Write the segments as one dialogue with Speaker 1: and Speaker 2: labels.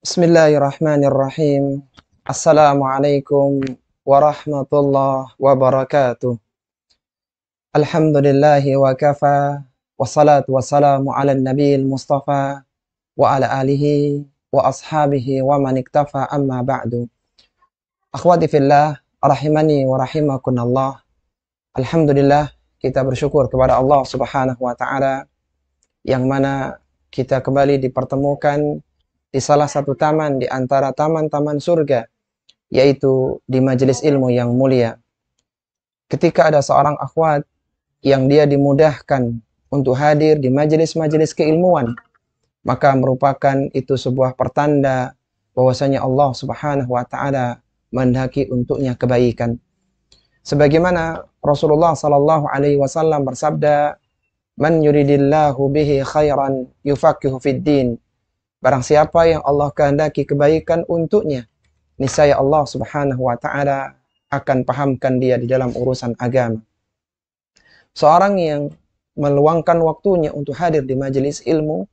Speaker 1: Bismillahirrahmanirrahim. Assalamualaikum warahmatullahi wabarakatuh. Alhamdulillahi wa kafa. Wassalatu wassalamu ala nabiyil mustafa wa ala alihi wa ashabihi wa man iktafa amma ba'du. Akhwati fillah, rahimani wa rahimakunallah. Alhamdulillah, kita bersyukur kepada Allah Subhanahu wa taala yang mana kita kembali dipertemukan di salah satu taman di antara taman-taman surga, yaitu di majelis ilmu yang mulia. Ketika ada seorang akhwat yang dia dimudahkan untuk hadir di majelis-majelis keilmuan, maka merupakan itu sebuah pertanda bahwasanya Allah Subhanahu wa taala menghendaki untuknya kebaikan. Sebagaimana Rasulullah sallallahu alaihi wasallam bersabda, "Man yuridillahu bihi khairan yufaqihu fid din." Barang siapa yang Allah kehendaki kebaikan untuknya, niscaya Allah Subhanahu wa taala akan pahamkan dia di dalam urusan agama. Seorang yang meluangkan waktunya untuk hadir di majelis ilmu,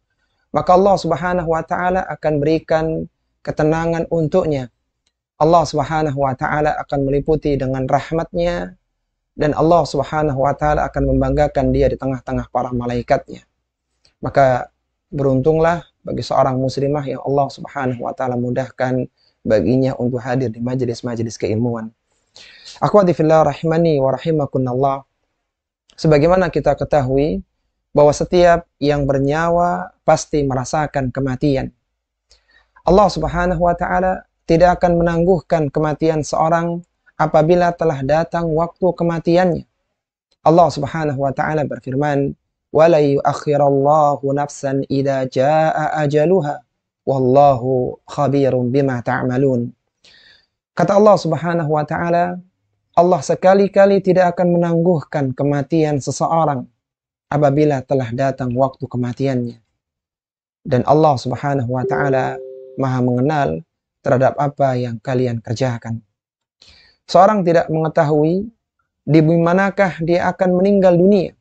Speaker 1: maka Allah Subhanahu wa taala akan berikan ketenangan untuknya. Allah Subhanahu wa taala akan meliputi dengan rahmatnya, dan Allah Subhanahu wa taala akan membanggakan dia di tengah-tengah para malaikatnya. Maka beruntunglah bagi seorang muslimah yang Allah Subhanahu wa taala mudahkan baginya untuk hadir di majelis-majelis keilmuan. Akhwati fillah rahimani wa rahimakunallah. Sebagaimana kita ketahui bahwa setiap yang bernyawa pasti merasakan kematian. Allah Subhanahu wa taala tidak akan menangguhkan kematian seorang apabila telah datang waktu kematiannya. Allah Subhanahu wa taala berfirman, وَلَا يُؤَخِّرَ اللَّهُ نَفْسًا إِذَا جَاءَ أَجَلُهَا وَاللَّهُ خَبِيرٌ بِمَا تَعْمَلُونَ. Kata Allah Subhanahu wa taala, Allah sekali-kali tidak akan menangguhkan kematian seseorang apabila telah datang waktu kematiannya. Dan Allah Subhanahu wa taala Maha mengenal terhadap apa yang kalian kerjakan. Seorang tidak mengetahui di manakah dia akan meninggal dunia.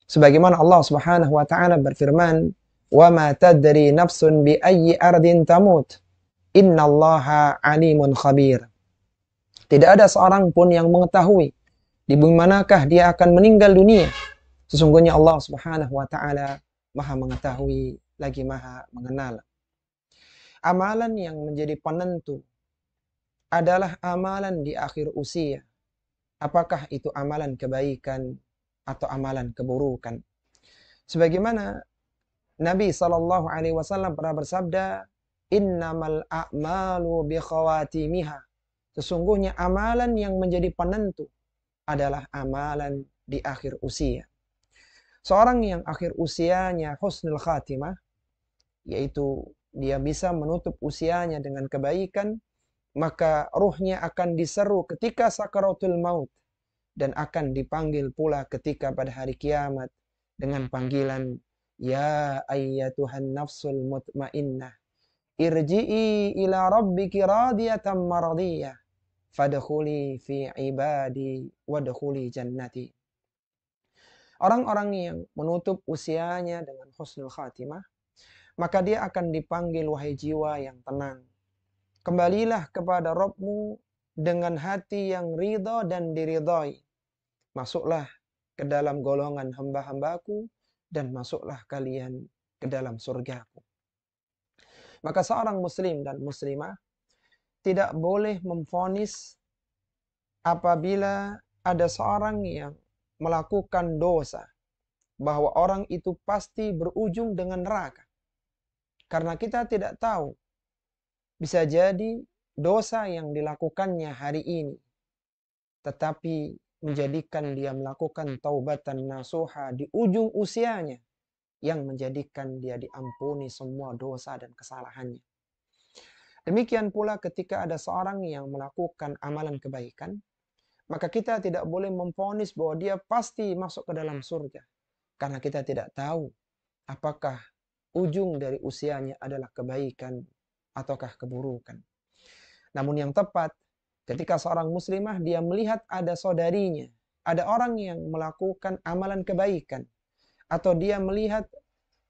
Speaker 1: Sebagaimana Allah Subhanahu wa taala berfirman, "Wa ma tadri nafsun bi ayyi ardin tamut. Innallaha alimun khabir." Tidak ada seorang pun yang mengetahui di bumi manakah dia akan meninggal dunia. Sesungguhnya Allah Subhanahu wa taala Maha mengetahui lagi Maha mengenal. Amalan yang menjadi penentu adalah amalan di akhir usia. Apakah itu amalan kebaikan atau amalan keburukan. Sebagaimana Nabi sallallahu alaihi wasallam pernah bersabda, "Innamal a'malu bi khawatimiha." Sesungguhnya amalan yang menjadi penentu adalah amalan di akhir usia. Seorang yang akhir usianya husnul khatimah, yaitu dia bisa menutup usianya dengan kebaikan, maka ruhnya akan diseru ketika sakaratul maut, dan akan dipanggil pula ketika pada hari kiamat dengan panggilan, "Ya ayyatuhan nafsul mutmainnah, irji'i ila rabbiki radiyatan maradiyah, fadkhuli fi ibadi wadkhuli jannati." Orang-orang yang menutup usianya dengan husnul khatimah, maka dia akan dipanggil, "Wahai jiwa yang tenang, kembalilah kepada Rabbmu dengan hati yang ridha dan diridhai. Masuklah ke dalam golongan hamba-hambaku dan masuklah kalian ke dalam surgaku." Maka seorang muslim dan muslimah tidak boleh memvonis apabila ada seorang yang melakukan dosa bahwa orang itu pasti berujung dengan neraka. Karena kita tidak tahu, bisa jadi dosa yang dilakukannya hari ini tetapi menjadikan dia melakukan taubatan nasuha di ujung usianya, yang menjadikan dia diampuni semua dosa dan kesalahannya. Demikian pula ketika ada seorang yang melakukan amalan kebaikan, maka kita tidak boleh memvonis bahwa dia pasti masuk ke dalam surga. Karena kita tidak tahu apakah ujung dari usianya adalah kebaikan ataukah keburukan. Namun yang tepat, ketika seorang muslimah dia melihat ada saudarinya, ada orang yang melakukan amalan kebaikan, atau dia melihat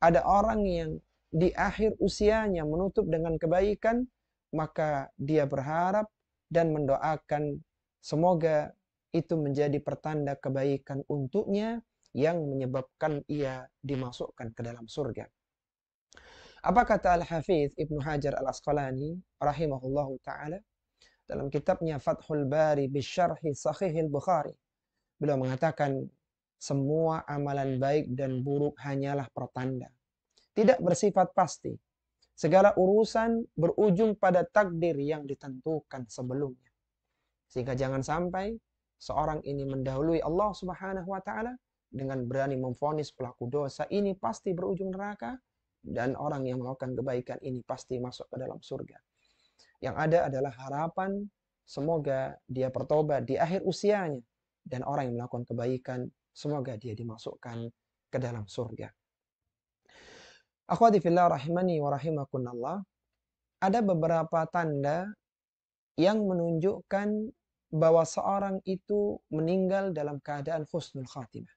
Speaker 1: ada orang yang di akhir usianya menutup dengan kebaikan, maka dia berharap dan mendoakan semoga itu menjadi pertanda kebaikan untuknya yang menyebabkan ia dimasukkan ke dalam surga. Apa kata Al-Hafidz Ibnu Hajar Al-Asqalani rahimahullahu ta'ala dalam kitabnya Fathul Bari bisyarhi Sahihil Bukhari? Beliau mengatakan, semua amalan baik dan buruk hanyalah pertanda, tidak bersifat pasti. Segala urusan berujung pada takdir yang ditentukan sebelumnya. Sehingga jangan sampai seorang ini mendahului Allah Subhanahu wa taala dengan berani memvonis pelaku dosa ini pasti berujung neraka, dan orang yang melakukan kebaikan ini pasti masuk ke dalam surga. Yang ada adalah harapan semoga dia bertobat di akhir usianya, dan orang yang melakukan kebaikan semoga dia dimasukkan ke dalam surga. Akhwati fillah rahimani wa rahimakumullah, ada beberapa tanda yang menunjukkan bahwa seorang itu meninggal dalam keadaan husnul khatimah.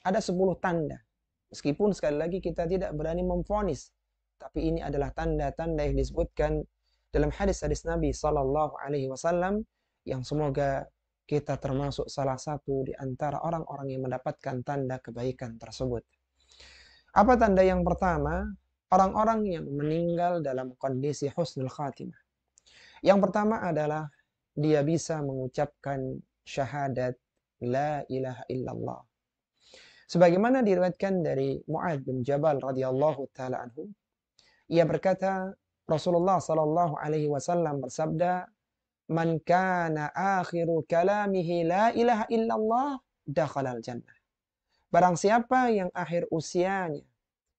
Speaker 1: Ada 10 tanda. Meskipun sekali lagi kita tidak berani memvonis, tapi ini adalah tanda-tanda yang disebutkan dalam hadis-hadis Nabi sallallahu alaihi wasallam, yang semoga kita termasuk salah satu di antara orang-orang yang mendapatkan tanda kebaikan tersebut. Apa tanda yang pertama? Orang-orang yang meninggal dalam kondisi husnul khatimah. Yang pertama adalah dia bisa mengucapkan syahadat la ilaha illallah. Sebagaimana diriwayatkan dari Mu'adz bin Jabal radhiyallahu taala anhu, ia berkata, Rasulullah sallallahu alaihi wasallam bersabda, "Man kana akhiru kalamihi la ilaha illallah, dakhalal jannah." Barang siapa yang akhir usianya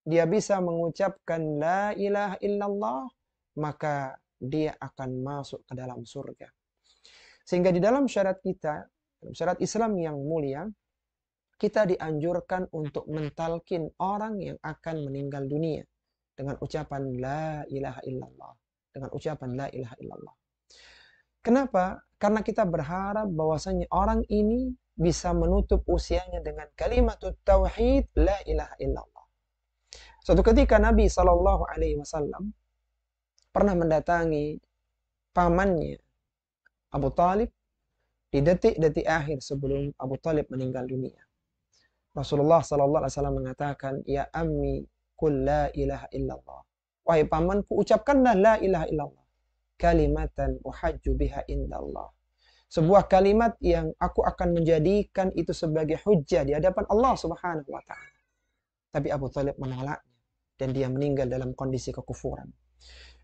Speaker 1: dia bisa mengucapkan la ilaha illallah, maka dia akan masuk ke dalam surga. Sehingga di dalam syariat kita, dalam syariat Islam yang mulia, kita dianjurkan untuk mentalkin orang yang akan meninggal dunia dengan ucapan la ilaha illallah, dengan ucapan la ilaha illallah. Kenapa? Karena kita berharap bahwasanya orang ini bisa menutup usianya dengan kalimat tauhid la ilaha illallah. Suatu ketika Nabi Shallallahu Alaihi Wasallam pernah mendatangi pamannya Abu Talib di detik-detik akhir sebelum Abu Talib meninggal dunia. Rasulullah Shallallahu Alaihi Wasallam mengatakan, ya ammi, qul la ilaha illallah. Wahai pamanku, ucapkanlah la ilaha illallah. Kalimatan uhajju biha indallah. Sebuah kalimat yang aku akan menjadikan itu sebagai hujjah di hadapan Allah Subhanahu wa taala. Tapi Abu Talib menolaknya dan dia meninggal dalam kondisi kekufuran.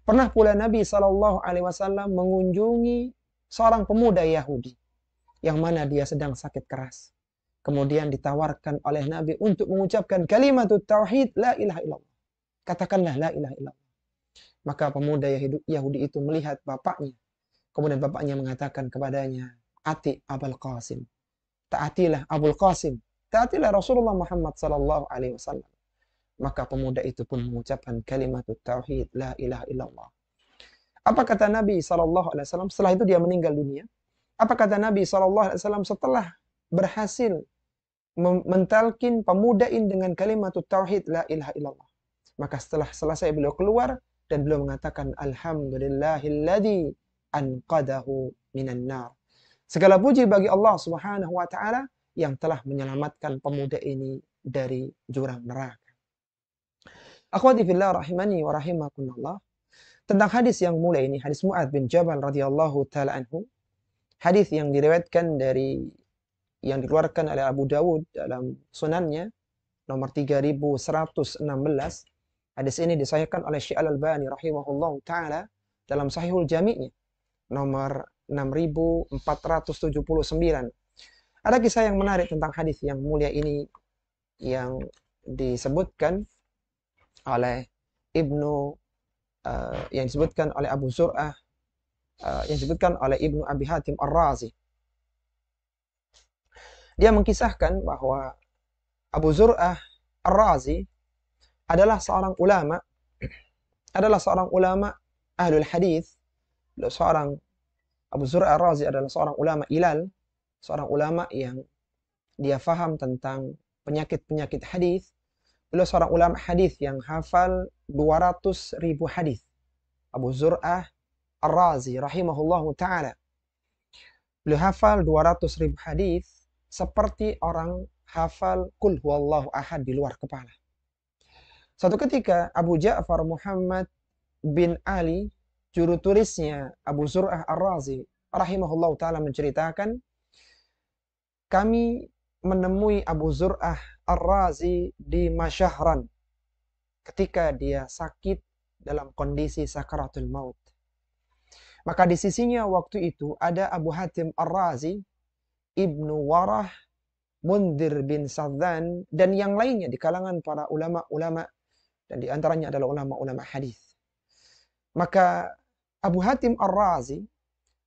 Speaker 1: Pernah pula Nabi Shallallahu Alaihi Wasallam mengunjungi seorang pemuda Yahudi yang mana dia sedang sakit keras. Kemudian ditawarkan oleh Nabi untuk mengucapkan kalimat tauhid la ilaha illallah. Katakanlah la ilaha illallah. Maka pemuda Yahudi itu melihat bapaknya. Kemudian bapaknya mengatakan kepadanya, ati Abul Qasim. Taatilah Abul Qasim. Taatilah Rasulullah Muhammad sallallahu alaihi wasallam. Maka pemuda itu pun mengucapkan kalimat tauhid la ilaha illallah. Apa kata Nabi sallallahu alaihi wasallam setelah itu dia meninggal dunia? Apa kata Nabi sallallahu alaihi wasallam setelah berhasil mentalkin pemuda ini dengan kalimat tauhid la ilaha illallah? Maka setelah selesai beliau keluar dan beliau mengatakan alhamdulillahilladzi anqadahu minan nar. Segala puji bagi Allah Subhanahu wa taala yang telah menyelamatkan pemuda ini dari jurang neraka. Akhwati fillah rahimani wa rahimakumullah. Tentang hadis yang mulia ini, hadis Mu'adz bin Jabal radhiyallahu taala anhu, hadis yang diriwayatkan yang dikeluarkan oleh Abu Dawud dalam sunannya nomor 3116. Hadis ini disahihkan oleh Syekh Al-Albani rahimahullahu taala dalam Sahihul Jami'-nya nomor 6479. Ada kisah yang menarik tentang hadis yang mulia ini yang disebutkan oleh yang disebutkan oleh Abu Zur'ah, yang disebutkan oleh Ibnu Abi Hatim Ar-Razi. Dia mengisahkan bahwa Abu Zur'ah Ar-Razi adalah seorang ulama ahlul hadis. Abu Zur'ah Ar-Razi adalah seorang ulama ilal, seorang ulama yang dia faham tentang penyakit-penyakit hadis, Beliau seorang ulama hadis yang hafal 200.000 hadis. Abu Zur'ah Ar-Razi rahimahullahu taala. Beliau hafal 200.000 hadis seperti orang hafal Qul huwallahu ahad di luar kepala. Suatu ketika Abu Ja'far Muhammad bin Ali, juru tulisnya Abu Zur'ah Ar-Razi rahimahullahu taala menceritakan, kami menemui Abu Zur'ah Ar-Razi di Masyahran ketika dia sakit dalam kondisi sakaratul maut. Maka di sisinya waktu itu ada Abu Hatim Ar-Razi, Ibnu Warah, Mundir bin Sadzan, dan yang lainnya di kalangan para ulama-ulama, dan di antaranya adalah ulama-ulama hadis. Maka Abu Hatim Ar-Razi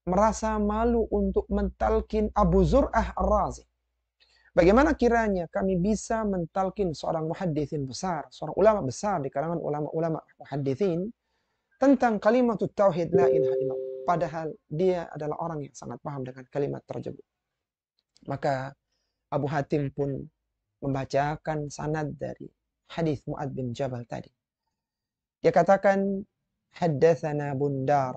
Speaker 1: merasa malu untuk mentalkin Abu Zur'ah Ar-Razi. Bagaimana kiranya kami bisa mentalkin seorang muhadditsin besar, seorang ulama besar di kalangan ulama-ulama muhadditsin tentang kalimat tauhid la ilaha illallah, padahal dia adalah orang yang sangat paham dengan kalimat tersebut. Maka Abu Hatim pun membacakan sanad dari hadis Mu'adz bin Jabal tadi. Dia katakan, haddatsana Bundar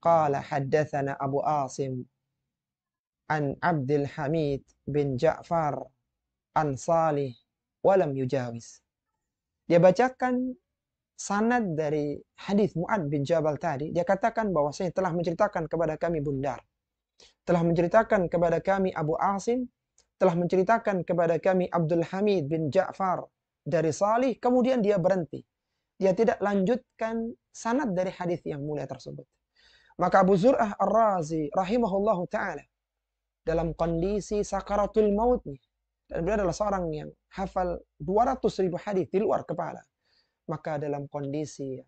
Speaker 1: qala haddatsana Abu Asim an Abdul Hamid bin Ja'far an Salih walam yujawiz. Dia bacakan sanad dari hadis Mu'adz bin Jabal tadi. Dia katakan bahwasanya telah menceritakan kepada kami Bundar, telah menceritakan kepada kami Abu Asim, telah menceritakan kepada kami Abdul Hamid bin Ja'far dari Salih, kemudian dia berhenti. Dia tidak lanjutkan sanad dari hadis yang mulia tersebut. Maka Abu Zur'ah Ar-Razi rahimahullahu ta'ala dalam kondisi sakaratul mautnya, dan beliau adalah seorang yang hafal 200.000 hadis di luar kepala, maka dalam kondisi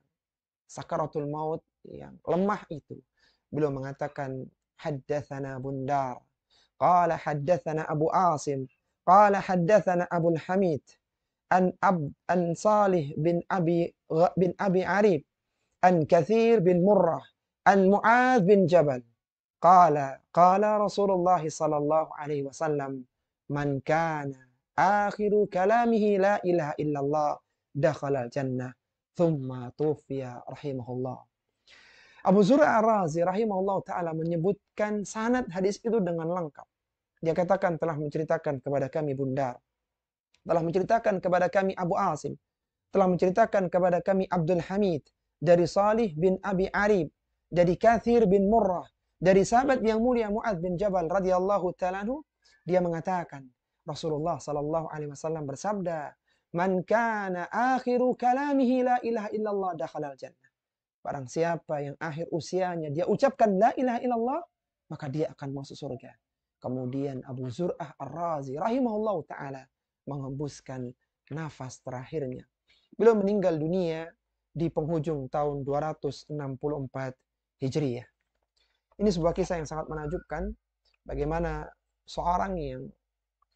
Speaker 1: sakaratul maut yang lemah itu, beliau mengatakan, haddatsana Bundar qala haddatsana Abu Asim qala haddatsana Abul Hamid an Salih bin Abi Arib an Katsir bin Murrah an Mu'adz bin Jabal qala Rasulullah sallallahu alaihi wasallam, man kana akhiru kalamihi la ilaha illallah dakhala al-jannah thumma tufiya rahimahullah. Abu Zur'ah Ar-Razi rahimahullah ta'ala menyebutkan sanad hadis itu dengan lengkap. Dia katakan telah menceritakan kepada kami Bundar, telah menceritakan kepada kami Abu Asim, telah menceritakan kepada kami Abdul Hamid dari Salih bin Abi Arib, dari Katsir bin Murrah, dari sahabat yang mulia Mu'adz bin Jabal radhiyallahu ta'ala anhu. Dia mengatakan Rasulullah sallallahu alaihi wasallam bersabda, man kana akhiru kalamihi la ilaha illallah dakhala al-jannah. Barang siapa yang akhir usianya dia ucapkan la ilaha illallah, maka dia akan masuk surga. Kemudian Abu Zur'ah Ar-Razi rahimahullah ta'ala menghembuskan nafas terakhirnya. Beliau meninggal dunia di penghujung tahun 264 Hijriyah. Ini sebuah kisah yang sangat menakjubkan, bagaimana seorang yang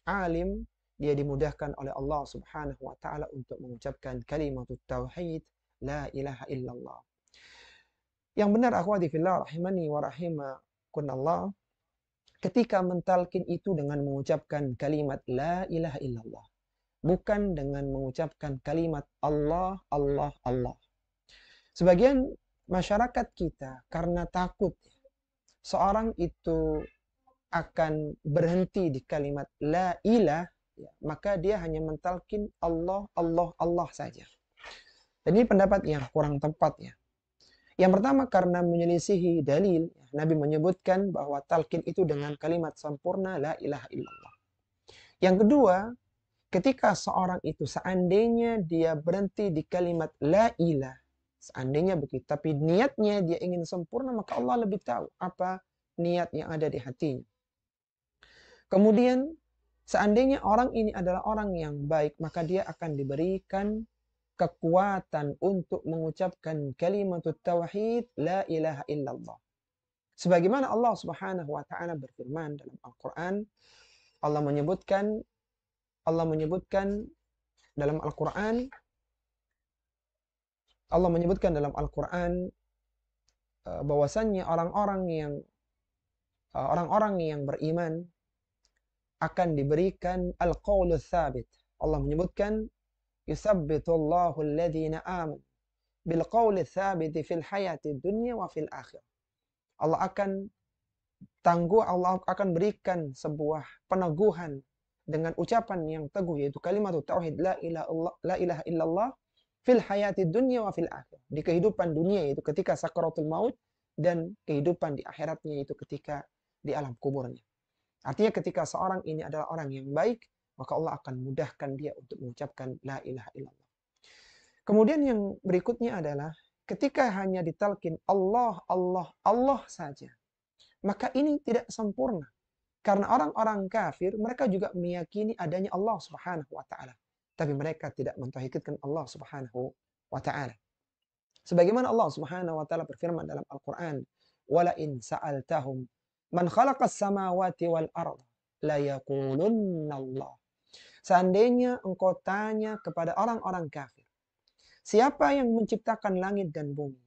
Speaker 1: alim, dia dimudahkan oleh Allah Subhanahu wa taala untuk mengucapkan kalimat tauhid la ilaha illallah. Yang benar akhwati fillah rahimani wa rahimakunallah, ketika mentalkin itu dengan mengucapkan kalimat la ilaha illallah, bukan dengan mengucapkan kalimat Allah Allah Allah. Sebagian masyarakat kita karena takut seorang itu akan berhenti di kalimat la ilah, ya, maka dia hanya mentalkin Allah, Allah, Allah saja. Dan ini pendapat yang kurang tepat ya. Yang pertama karena menyelisihi dalil, Nabi menyebutkan bahwa talqin itu dengan kalimat sempurna la ilaha illallah. Yang kedua, ketika seorang itu seandainya dia berhenti di kalimat la ilah, seandainya begitu, tapi niatnya dia ingin sempurna, maka Allah lebih tahu apa niat yang ada di hatinya. Kemudian, seandainya orang ini adalah orang yang baik, maka dia akan diberikan kekuatan untuk mengucapkan kalimat tauhid la ilaha illallah. Sebagaimana Allah Subhanahu wa taala berfirman dalam Al-Qur'an, Allah menyebutkan dalam dalam Al-Qur'an bahwasannya orang-orang yang beriman akan diberikan al-qaulus tsabit. Allah menyebutkan yusabbitullahu alladhina amanu bil qawli tsabiti fil hayati dunya wa fil akhirah. Allah akan berikan sebuah peneguhan dengan ucapan yang teguh, yaitu kalimat tauhid la ilaha illallah fil hayati dunya wa fil akhirah. Di kehidupan dunia, yaitu ketika sakaratul maut, dan kehidupan di akhiratnya, yaitu ketika di alam kuburnya. Artinya ketika seorang ini adalah orang yang baik, maka Allah akan mudahkan dia untuk mengucapkan la ilaha illallah. Kemudian yang berikutnya adalah ketika hanya ditalkin Allah, Allah, Allah saja, maka ini tidak sempurna. Karena orang-orang kafir, mereka juga meyakini adanya Allah Subhanahu wa Ta'ala. Tapi mereka tidak mentauhidkan Allah Subhanahu wa Ta'ala. Sebagaimana Allah Subhanahu wa Ta'ala berfirman dalam Al-Quran, "Wala in sa'altahum man khalaqas samawati wal ard la yaqulunna Allah." Seandainya engkau tanya kepada orang-orang kafir, siapa yang menciptakan langit dan bumi?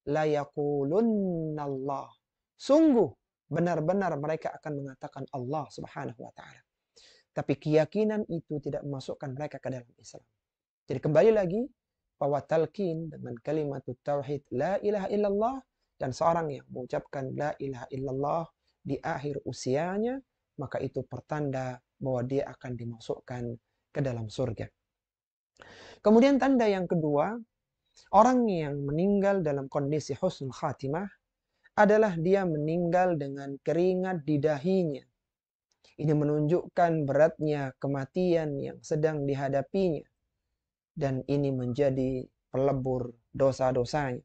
Speaker 1: La yaqulunna Allah. Sungguh benar-benar mereka akan mengatakan Allah Subhanahu wa Ta'ala. Tapi keyakinan itu tidak memasukkan mereka ke dalam Islam. Jadi kembali lagi bahwa talqin dengan kalimat tauhid la ilaha illallah, dan seorang yang mengucapkan la ilaha illallah di akhir usianya, maka itu pertanda bahwa dia akan dimasukkan ke dalam surga. Kemudian tanda yang kedua, orang yang meninggal dalam kondisi husnul khatimah adalah dia meninggal dengan keringat di dahinya. Ini menunjukkan beratnya kematian yang sedang dihadapinya. Dan ini menjadi pelebur dosa-dosanya.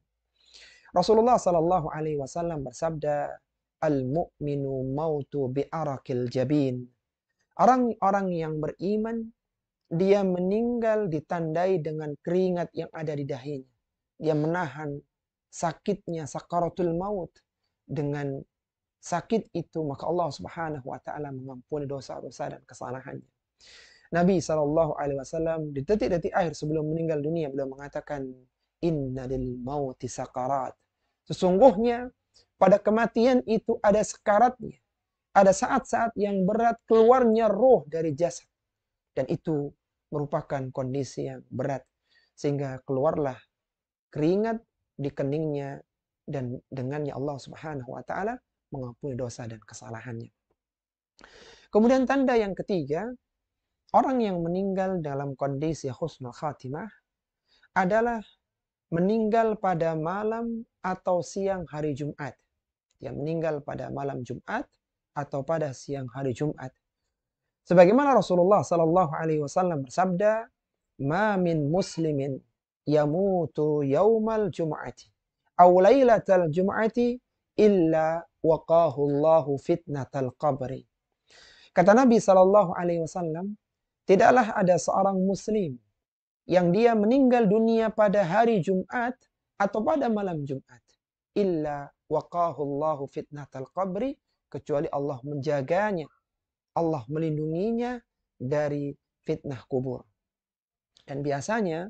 Speaker 1: Rasulullah Sallallahu Alaihi Wasallam bersabda, "Al-mu'minu mautu bi'arakil jabin." Orang-orang yang beriman, dia meninggal ditandai dengan keringat yang ada di dahinya. Dia menahan sakitnya sakaratul maut. Dengan sakit itu, maka Allah Subhanahu wa Ta'ala mengampuni dosa-dosa dan kesalahannya. Nabi SAW di detik-detik akhir sebelum meninggal dunia, beliau mengatakan, "Inna lil mauti sakarat." Sesungguhnya pada kematian itu ada sekaratnya. Ada saat-saat yang berat keluarnya roh dari jasad. Dan itu merupakan kondisi yang berat. Sehingga keluarlah keringat di keningnya, dan dengannya Allah Subhanahu wa Ta'ala mengampuni dosa dan kesalahannya. Kemudian tanda yang ketiga, orang yang meninggal dalam kondisi husnul khatimah adalah meninggal pada malam atau siang hari Jumat. Yang meninggal pada malam Jumat atau pada siang hari Jumat. Sebagaimana Rasulullah Sallallahu Alaihi Wasallam bersabda, "Ma min muslimin yamutu yaumal jum'ati aw lailatal jum'ati illa waqahu Allahu fitnatal qabri." Kata Nabi Sallallahu Alaihi Wasallam, tidaklah ada seorang muslim yang dia meninggal dunia pada hari Jumat atau pada malam Jumat, illa waqahu Allahu fitnatal qabri, kecuali Allah menjaganya, Allah melindunginya dari fitnah kubur. Dan biasanya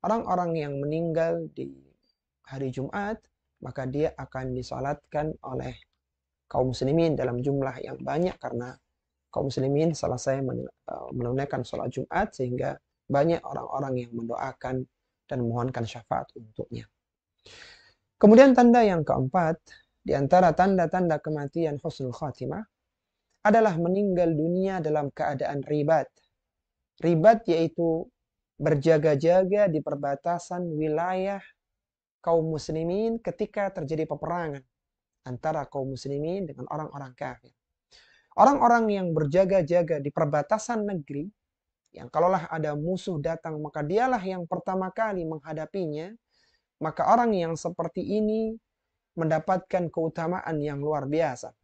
Speaker 1: orang-orang yang meninggal di hari Jumat, maka dia akan disalatkan oleh kaum muslimin dalam jumlah yang banyak, karena kaum muslimin selesai menunaikan sholat Jumat, sehingga banyak orang-orang yang mendoakan dan memohonkan syafaat untuknya. Kemudian tanda yang keempat, di antara tanda-tanda kematian husnul khatimah adalah meninggal dunia dalam keadaan ribat. Ribat yaitu berjaga-jaga di perbatasan wilayah kaum muslimin ketika terjadi peperangan antara kaum muslimin dengan orang-orang kafir. Orang-orang yang berjaga-jaga di perbatasan negeri, yang kalaulah ada musuh datang, maka dialah yang pertama kali menghadapinya, maka orang yang seperti ini mendapatkan keutamaan yang luar biasa.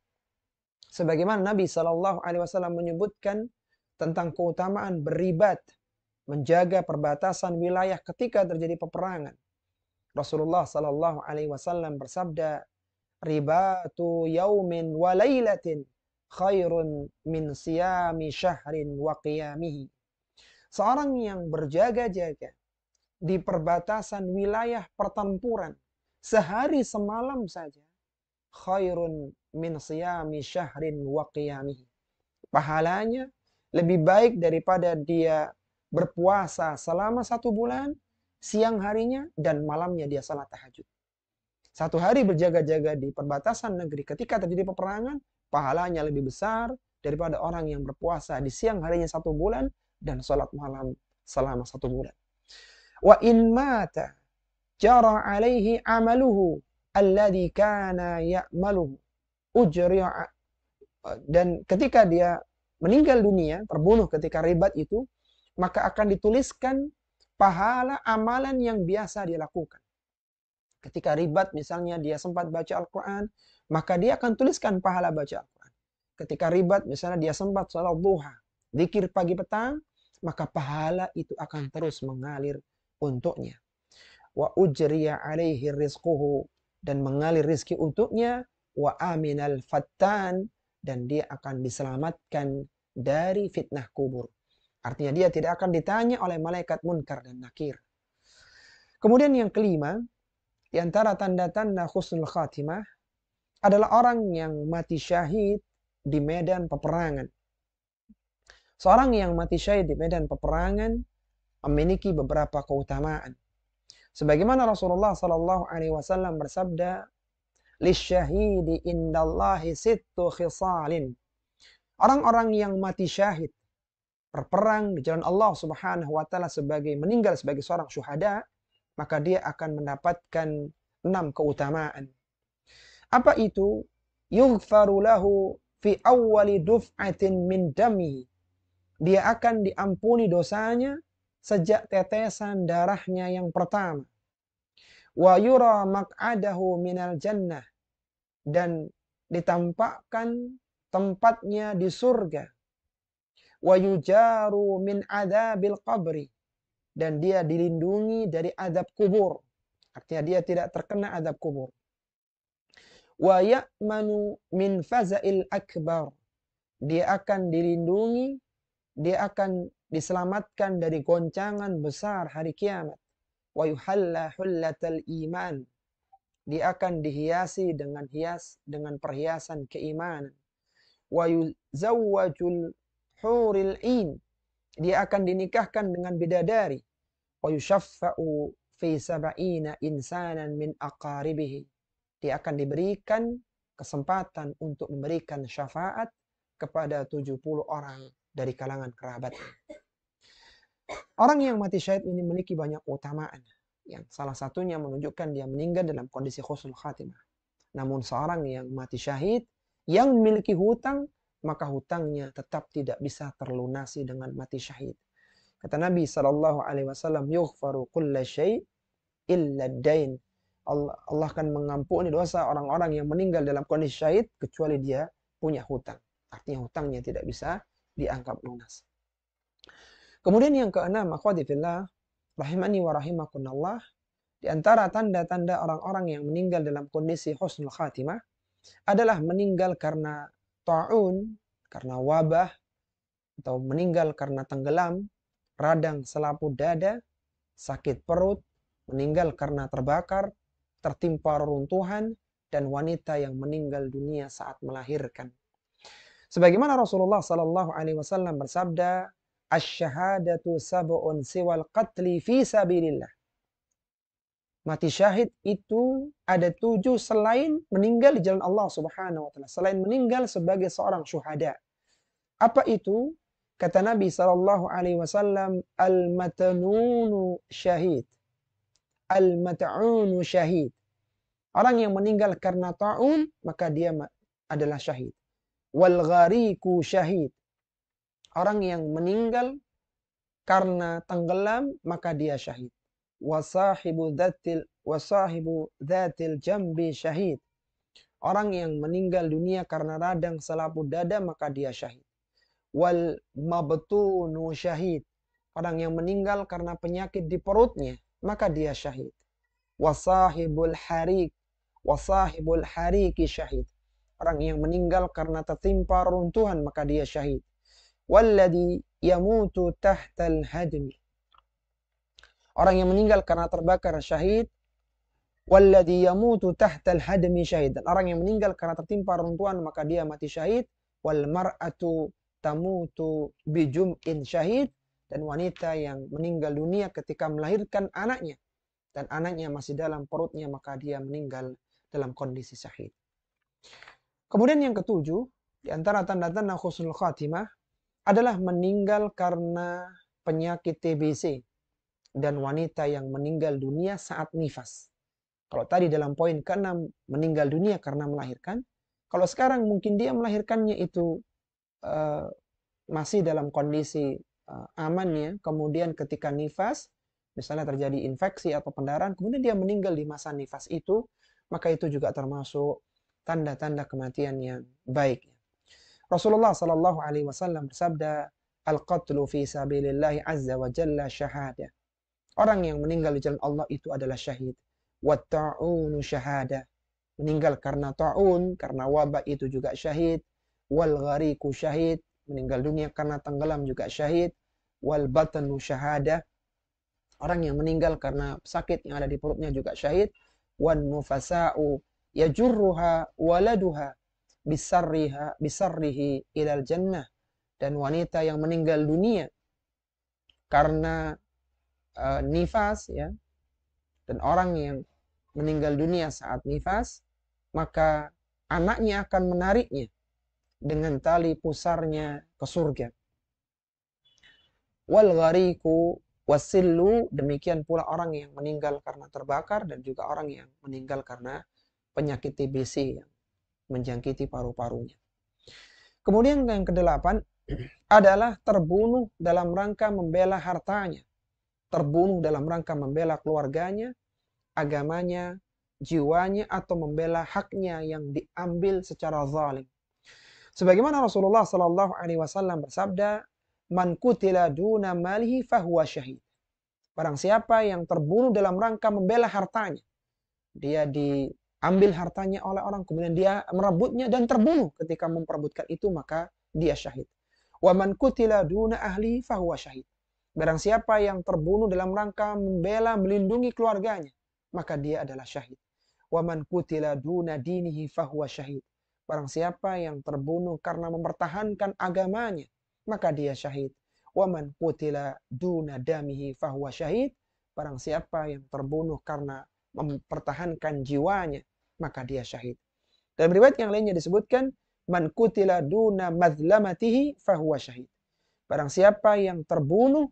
Speaker 1: Sebagaimana Nabi Shallallahu Alaihi Wasallam menyebutkan tentang keutamaan beribat, menjaga perbatasan wilayah ketika terjadi peperangan. Rasulullah Shallallahu Alaihi Wasallam bersabda, "Ribatu yaumin wa lailatin khairun min siyami syahrin wa qiyamihi." Seorang yang berjaga-jaga di perbatasan wilayah pertempuran sehari semalam saja, khairun min siyami syahrin wa qiyamihi. Pahalanya lebih baik daripada dia berpuasa selama 1 bulan, siang harinya dan malamnya dia salat tahajud. 1 hari berjaga-jaga di perbatasan negeri ketika terjadi peperangan, pahalanya lebih besar daripada orang yang berpuasa di siang harinya 1 bulan dan salat malam selama 1 bulan. Wa in mata jara alaihi amaluhu alladhi kana ya'maluhu ujri'a. Dan ketika dia meninggal dunia, terbunuh ketika ribat itu, maka akan dituliskan pahala amalan yang biasa dia lakukan. Ketika ribat misalnya dia sempat baca Al-Quran, maka dia akan tuliskan pahala baca Al-Quran. Ketika ribat misalnya dia sempat salat duha, zikir pagi petang, maka pahala itu akan terus mengalir untuknya. Wa ujriya alaihi rizquhu, dan mengalir rizki untuknya. Wa aminal fattan, dan dia akan diselamatkan dari fitnah kubur. Artinya dia tidak akan ditanya oleh malaikat munkar dan nakir. Kemudian yang kelima, di antara tanda-tanda husnul khatimah adalah orang yang mati syahid di medan peperangan. Seorang yang mati syahid di medan peperangan memiliki beberapa keutamaan. Sebagaimana Rasulullah SAW bersabda, "Lisyahidi indallahi sittu khisalin." Orang-orang yang mati syahid berperang di jalan Allah Subhanahu wa taala meninggal sebagai seorang syuhada, maka dia akan mendapatkan 6 keutamaan. Apa itu? Yughfaru lahu fi awwali duf'atin min dami. Dia akan diampuni dosanya sejak tetesan darahnya yang pertama. Wa yura maq'adahu minal jannah, dan ditampakkan tempatnya di surga. Wa yujaru min adzabil qabri, dan dia dilindungi dari azab kubur. Artinya dia tidak terkena azab kubur. Wa ya'manu min faza'il akbar, dia akan dilindungi, dia akan diselamatkan dari goncangan besar hari kiamat. Wa yuhalla hullatal iman, dia akan dihiasi dengan perhiasan keimanan. Wa yuzawwajul huril ain, dia akan dinikahkan dengan bidadari. Wa yushaffa'u fi sab'ina insanan min aqaribihi, dia akan diberikan kesempatan untuk memberikan syafaat kepada 70 orang dari kalangan kerabat. Orang yang mati syahid ini memiliki banyak keutamaan, yang salah satunya menunjukkan dia meninggal dalam kondisi husnul khatimah. Namun seorang yang mati syahid yang memiliki hutang, maka hutangnya tetap tidak bisa terlunasi dengan mati syahid. Kata Nabi SAW, yughfaru kulla syai' illa ad-dain. Allah akan mengampuni dosa orang-orang yang meninggal dalam kondisi syahid kecuali dia punya hutang. Artinya hutangnya tidak bisa dianggap lunas. Kemudian yang keenam, akhwati fillah, rahimani wa rahimakumullah, di antara tanda-tanda orang-orang yang meninggal dalam kondisi husnul khatimah adalah meninggal karena ta'un, karena wabah, atau meninggal karena tenggelam, radang selaput dada, sakit perut, meninggal karena terbakar, tertimpa reruntuhan, dan wanita yang meninggal dunia saat melahirkan. Sebagaimana Rasulullah SAW bersabda, "Asy-syahadatu sab'un siwal qatli fi sabilillah." Mati syahid itu ada 7 selain meninggal di jalan Allah Subhanahu wa taala, selain meninggal sebagai seorang syuhada. Apa itu? Kata Nabi SAW, al-matanunu syahid. Al-mat'unu syahid. Orang yang meninggal karena ta'un, maka dia adalah syahid. Wal ghariku syahid. Orang yang meninggal karena tenggelam, maka dia syahid. Wasahibu dhatil jambi syahid. Orang yang meninggal dunia karena radang selaput dada, maka dia syahid. Wal mabtunu syahid. Orang yang meninggal karena penyakit di perutnya, maka dia syahid. Wasahibul hariki syahid. Orang yang meninggal karena tertimpa runtuhan, maka dia syahid. Walladhi yamutu tahtal hadmi. Orang yang meninggal karena terbakar syahid. Walladhi yamutu tahtal hadmi syahid. Dan orang yang meninggal karena tertimpa runtuhan, maka dia mati syahid. Wal mar'atu tamutu bijum'in syahid. dan wanita yang meninggal dunia ketika melahirkan anaknya dan anaknya masih dalam perutnya, maka dia meninggal dalam kondisi syahid. Kemudian yang ketujuh, di antara tanda-tanda husnul khatimah adalah meninggal karena penyakit TBC dan wanita yang meninggal dunia saat nifas. Kalau tadi dalam poin ke-6 meninggal dunia karena melahirkan, kalau sekarang mungkin dia melahirkannya itu masih dalam kondisi amannya, kemudian ketika nifas, misalnya terjadi infeksi atau pendarahan, kemudian dia meninggal di masa nifas itu, maka itu juga termasuk tanda-tanda kematian yang baik. Rasulullah Shallallahu Alaihi Wasallam bersabda, al-qatlu fi sabilillahi azza wa jalla syahadah. Orang yang meninggal di jalan Allah itu adalah syahid. Wa ta'unu syahadah. Meninggal karena ta'un, karena wabah itu juga syahid. Wal ghariku syahid. Meninggal dunia karena tenggelam juga syahid. Wal batanu syahadah. Orang yang meninggal karena sakit yang ada di perutnya juga syahid. Wan nufasa'u yajurruha waladuha bisarrihi ilal jannah. Dan wanita yang meninggal dunia karena nifas, ya, dan orang yang meninggal dunia saat nifas, maka anaknya akan menariknya dengan tali pusarnya ke surga. Wal ghariku wasillu, demikian pula orang yang meninggal karena terbakar dan juga orang yang meninggal karena penyakit TBC yang menjangkiti paru-parunya. Kemudian yang kedelapan adalah terbunuh dalam rangka membela hartanya, terbunuh dalam rangka membela keluarganya, agamanya, jiwanya, atau membela haknya yang diambil secara zalim. Sebagaimana Rasulullah Sallallahu Alaihi Wasallam bersabda, "Man kutila duna malihi fahuwa syahid." Barang siapa yang terbunuh dalam rangka membela hartanya, dia diambil hartanya oleh orang, kemudian dia merebutnya dan terbunuh ketika memperebutkan itu, maka dia syahid. Wa man kutila duna ahli fahuwa syahid. Barang siapa yang terbunuh dalam rangka membela, melindungi keluarganya, maka dia adalah syahid. Wa man kutila duna dinihi fahuwa syahid. Barang siapa yang terbunuh karena mempertahankan agamanya, maka dia syahid. Wa man kutila duna damihi fahuwa syahid. Barang siapa yang terbunuh karena mempertahankan jiwanya, maka dia syahid. Dalam riwayat yang lainnya disebutkan, man kutila duna madlamatihi fahuwa syahid. Barang siapa yang terbunuh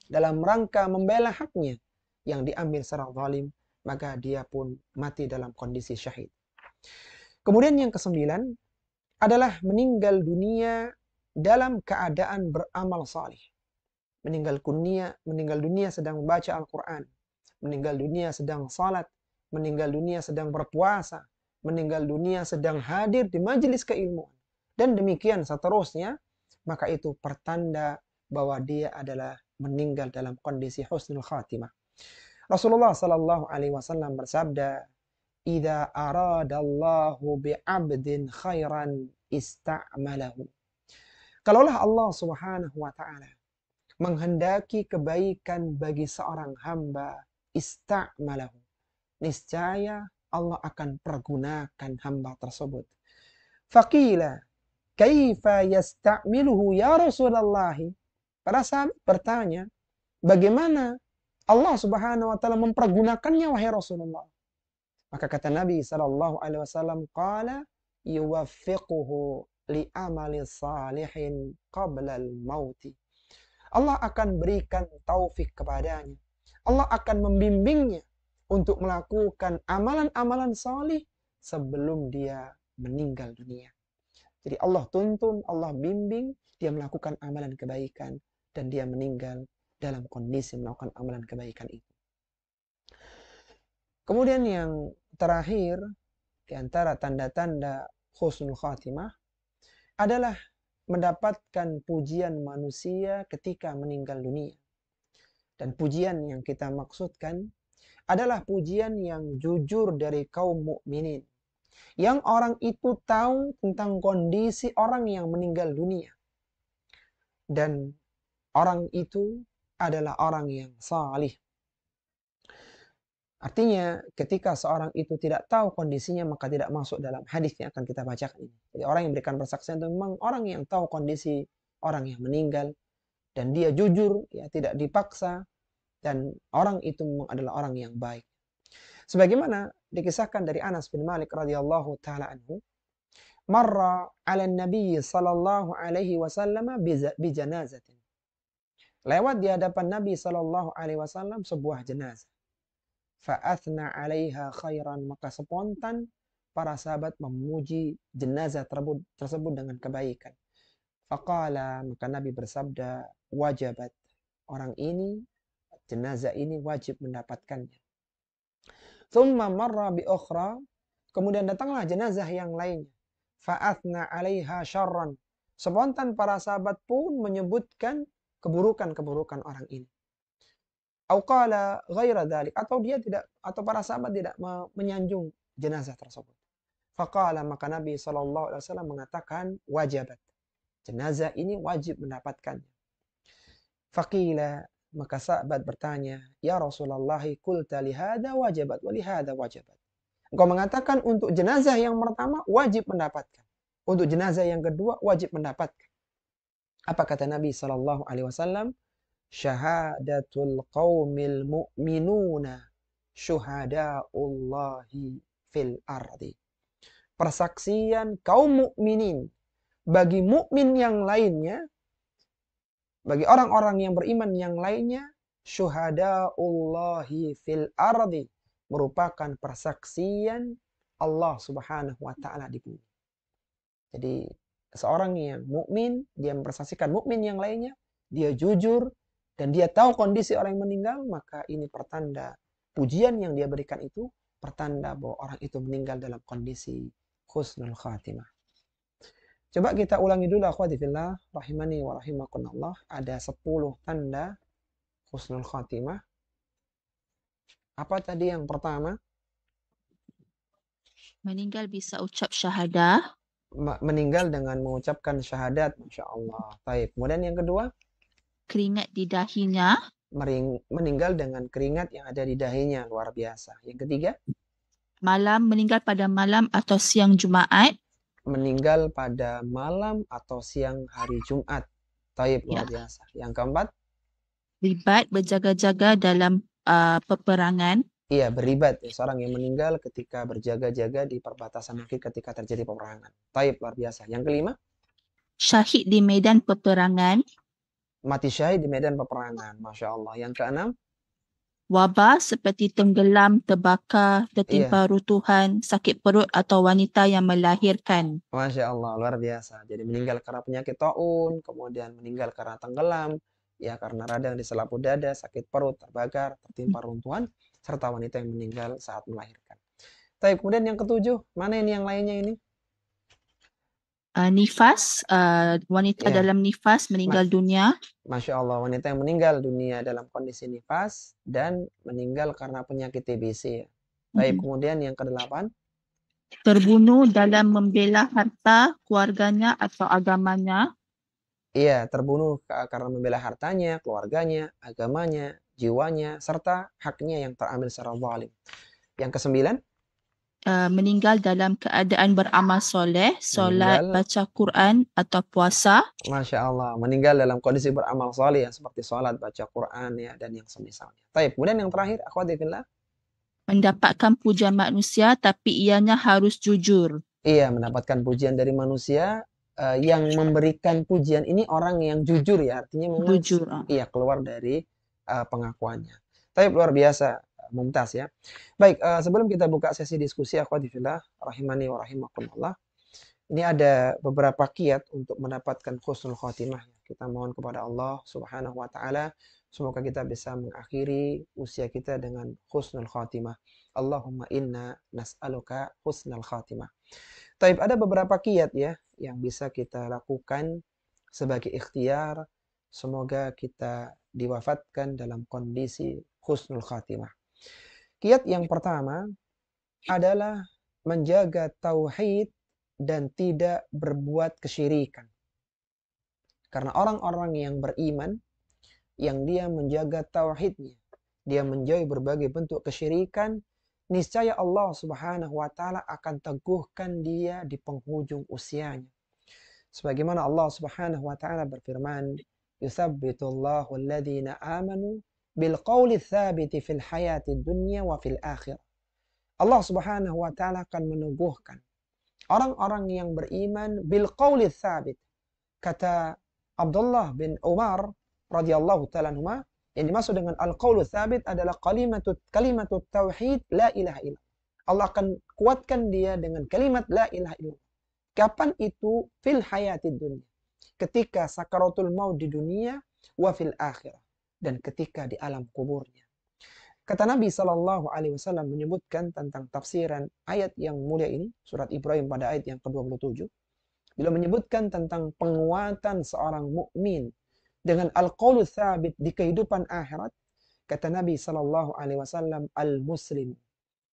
Speaker 1: dalam rangka membela haknya yang diambil secara zalim, maka dia pun mati dalam kondisi syahid. Kemudian yang kesembilan adalah meninggal dunia dalam keadaan beramal salih. Meninggal dunia sedang membaca Al-Quran, meninggal dunia sedang salat, meninggal dunia sedang berpuasa, meninggal dunia sedang hadir di majelis keilmuan, dan demikian seterusnya, maka itu pertanda bahwa dia adalah meninggal dalam kondisi husnul khatimah. Rasulullah Sallallahu Alaihi Wasallam bersabda, "Idza aradallahu bi'abdin khairan ista'malahu." Kalaulah Allah Subhanahu wa taala menghendaki kebaikan bagi seorang hamba, ista'malahu, niscaya Allah akan pergunakan hamba tersebut. Faqila kaifa yasta'miluhu ya Rasulullah? Para sahabat bertanya, bagaimana Allah Subhanahu wa taala mempergunakannya wahai Rasulullah? Maka kata Nabi sallallahu alaihi wasallam, qala yuwaffiquhu li amali salihin qabla al-mauti. Allah akan berikan taufik kepadanya. Allah akan membimbingnya untuk melakukan amalan-amalan salih sebelum dia meninggal dunia. Jadi Allah tuntun, Allah bimbing, dia melakukan amalan kebaikan, dan dia meninggal dalam kondisi melakukan amalan kebaikan itu. Kemudian yang terakhir, di antara tanda-tanda husnul khatimah adalah mendapatkan pujian manusia ketika meninggal dunia. Dan pujian yang kita maksudkan adalah pujian yang jujur dari kaum mukminin, yang orang itu tahu tentang kondisi orang yang meninggal dunia, dan orang itu adalah orang yang salih. Artinya ketika seorang itu tidak tahu kondisinya, maka tidak masuk dalam hadis yang akan kita bacakan ini. Jadi orang yang memberikan persaksian itu memang orang yang tahu kondisi orang yang meninggal, dan dia jujur, ya tidak dipaksa, dan orang itu adalah orang yang baik. Sebagaimana dikisahkan dari Anas bin Malik radhiyallahu taala anhu, marra 'ala Nabi sallallahu alaihi wasallam bi janazatin. Lewat di hadapan Nabi sallallahu alaihi wasallam sebuah jenazah. Fa'athna 'alaiha khairan, maka spontan para sahabat memuji jenazah tersebut dengan kebaikan. Faqala, maka Nabi bersabda, wajabat, orang ini, jenazah ini wajib mendapatkannya. Thumma marra bi ukhra, kemudian datanglah jenazah yang lainnya. Fa'athna 'alaiha syarran, spontan para sahabat pun menyebutkan keburukan-keburukan orang ini. Au qala ghaira dzalik, atau dia tidak, atau para sahabat tidak menyanjung jenazah tersebut. Faqala, maka Nabi sallallahu alaihi wasallam mengatakan wajabat, jenazah ini wajib mendapatkannya. Faqila, maka sahabat bertanya, ya Rasulullah, qulta li hadza wajabat wa li hadza wajabat. Engkau mengatakan untuk jenazah yang pertama wajib mendapatkan, untuk jenazah yang kedua wajib mendapatkan. Apa kata Nabi sallallahu alaihi wasallam? Syahadatul qaumil mu'minuna syuhadaullahi fil ardi. Persaksian kaum mukminin bagi mukmin yang lainnya, bagi orang-orang yang beriman yang lainnya, syuhadaullahi fil ardi, merupakan persaksian Allah Subhanahu wa taala di bumi. Jadi seorang yang mukmin, dia mempersaksikan mukmin yang lainnya, dia jujur dan dia tahu kondisi orang yang meninggal, maka ini pertanda pujian yang dia berikan itu pertanda bahwa orang itu meninggal dalam kondisi husnul khatimah. Coba kita ulangi dulu akhwati fillah rahimani wa rahimakumullah. Ada 10 tanda husnul khatimah. Apa tadi yang pertama?
Speaker 2: Meninggal bisa ucap syahadah.
Speaker 1: Meninggal dengan mengucapkan syahadat, Masya Allah. Baik. Kemudian yang kedua?
Speaker 2: Keringat di dahinya.
Speaker 1: Meninggal dengan keringat yang ada di dahinya, luar biasa. Yang ketiga?
Speaker 2: Meninggal pada malam atau siang Jumaat.
Speaker 1: Meninggal pada malam atau siang hari Jumat. Taib, luar biasa. Yang keempat?
Speaker 2: Ribat, berjaga-jaga dalam peperangan.
Speaker 1: Iya, beribat. Ya, seorang yang meninggal ketika berjaga-jaga di perbatasan Mekah ketika terjadi peperangan. Taib, luar biasa. Yang kelima?
Speaker 2: Syahid di medan peperangan.
Speaker 1: Mati syahid di medan peperangan. Masya Allah. Yang keenam?
Speaker 2: Wabah seperti tenggelam, terbakar, tertimpa runtuhan, sakit perut atau wanita yang melahirkan.
Speaker 1: Masya Allah, luar biasa. Jadi meninggal karena penyakit taun, kemudian meninggal karena tenggelam, ya karena radang di selaput dada, sakit perut, terbakar, tertimpa runtuhan, serta wanita yang meninggal saat melahirkan. Tapi kemudian yang ketujuh, mana ini yang lainnya ini?
Speaker 2: Nifas, wanita dalam nifas meninggal dunia.
Speaker 1: Masya Allah, wanita yang meninggal dunia dalam kondisi nifas dan meninggal karena penyakit TBC. Ya. Baik, kemudian yang kedelapan.
Speaker 2: Terbunuh dalam membela harta keluarganya atau agamanya.
Speaker 1: Iya, terbunuh karena membela hartanya, keluarganya, agamanya, jiwanya, serta haknya yang terambil secara zalim. Yang kesembilan.
Speaker 2: Meninggal dalam keadaan beramal soleh, solat, baca Quran atau puasa.
Speaker 1: Masya Allah, meninggal dalam kondisi beramal soleh, seperti solat, baca Quran, ya, dan yang semisalnya. Baik, kemudian yang terakhir, akhwati fillah.
Speaker 2: Mendapatkan pujian manusia, tapi ianya harus jujur.
Speaker 1: Iya, mendapatkan pujian dari manusia, yang memberikan pujian ini orang yang jujur, ya, artinya memang
Speaker 2: jujur.
Speaker 1: Iya, keluar dari pengakuannya. Tapi luar biasa, mumtaz ya. Baik, sebelum kita buka sesi diskusi akhwati fillah rahimani wa rahimakumullah. Ini ada beberapa kiat untuk mendapatkan husnul khotimah. Kita mohon kepada Allah Subhanahu wa taala semoga kita bisa mengakhiri usia kita dengan husnul khotimah. Allahumma inna nas'aluka husnul khotimah. Taib, ada beberapa kiat ya yang bisa kita lakukan sebagai ikhtiar semoga kita diwafatkan dalam kondisi husnul khatimah. Kiat yang pertama adalah menjaga tauhid dan tidak berbuat kesyirikan. Karena orang-orang yang beriman, yang dia menjaga tauhidnya, dia menjauhi berbagai bentuk kesyirikan, niscaya Allah Subhanahu wa taala akan teguhkan dia di penghujung usianya. Sebagaimana Allah Subhanahu wa taala berfirman, Yuthabbitullahu alladhina amanu bil qawli tsabiti fil hayati dunya wa fil akhirah. Allah Subhanahu wa taala akan meneguhkan orang-orang yang beriman bil qawli tsabit. Kata Abdullah bin Umar radhiyallahu taala anhuma, yang dimaksud dengan al-qaulu tsabit adalah kalimatut tauhid la ilaha illallah. Allah akan kuatkan dia dengan kalimat la ilaha illallah. Kapan itu? Fil hayatid dunya. Ketika sakaratul maut di dunia, wa fil akhirah, dan ketika di alam kuburnya. Kata Nabi Shallallahu Alaihi Wasallam menyebutkan tentang tafsiran ayat yang mulia ini, surat Ibrahim pada ayat yang ke-27. Beliau menyebutkan tentang penguatan seorang mukmin dengan al-qaulu tsabit di kehidupan akhirat. Kata Nabi Shallallahu Alaihi Wasallam, al-muslim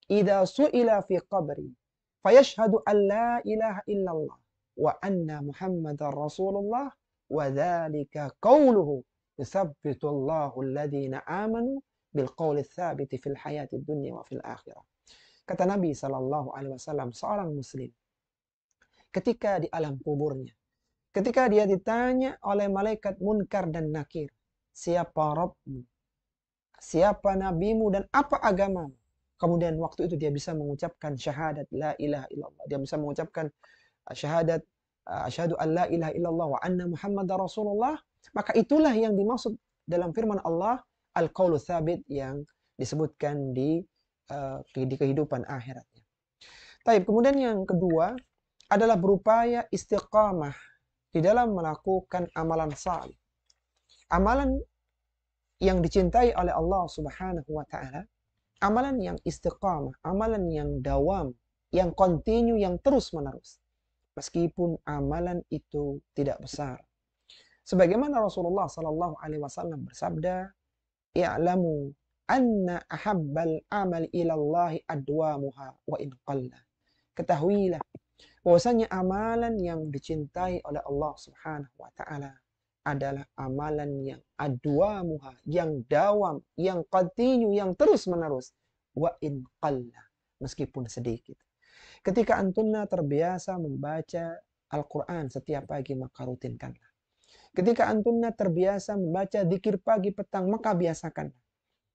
Speaker 1: idza su'ila fi qabri fayashhadu an la ilaha illallah wa anna muhammadar rasulullah wa dzalika qauluhu yuthabbitullahu alladhina amanu bil qawli tsabiti fil hayati dunya wa fil akhirah. Kata Nabi Shallallahu Alaihi Wasallam, seorang muslim ketika di alam kuburnya, ketika dia ditanya oleh malaikat Munkar dan Nakir, siapa Rabbmu, siapa nabimu, dan apa agamamu? Kemudian waktu itu dia bisa mengucapkan syahadat la ilaha illallah. Dia bisa mengucapkan syahadat asyhadu an la ilaha illallah wa anna muhammadar rasulullah. Maka itulah yang dimaksud dalam firman Allah al-qaulu tsabit yang disebutkan di kehidupan akhiratnya. Taib, kemudian yang kedua adalah berupaya istiqamah di dalam melakukan amalan salih. Amalan yang dicintai oleh Allah Subhanahu wa taala, amalan yang istiqamah, amalan yang dawam, yang kontinu, yang terus-menerus. Meskipun amalan itu tidak besar. Sebagaimana Rasulullah sallallahu alaihi wasallam bersabda, "I'lamu anna ahabbal amal ilallahi adwamuha wa in qalla." Ketahuilah bahwasanya amalan yang dicintai oleh Allah Subhanahu wa taala adalah amalan yang adwamuha, yang dawam, yang kontinu, yang terus-menerus, wa in qalla, meskipun sedikit. Ketika antunna terbiasa membaca Al-Quran setiap pagi, maka rutinkanlah. Ketika antunna terbiasa membaca zikir pagi petang, maka biasakanlah.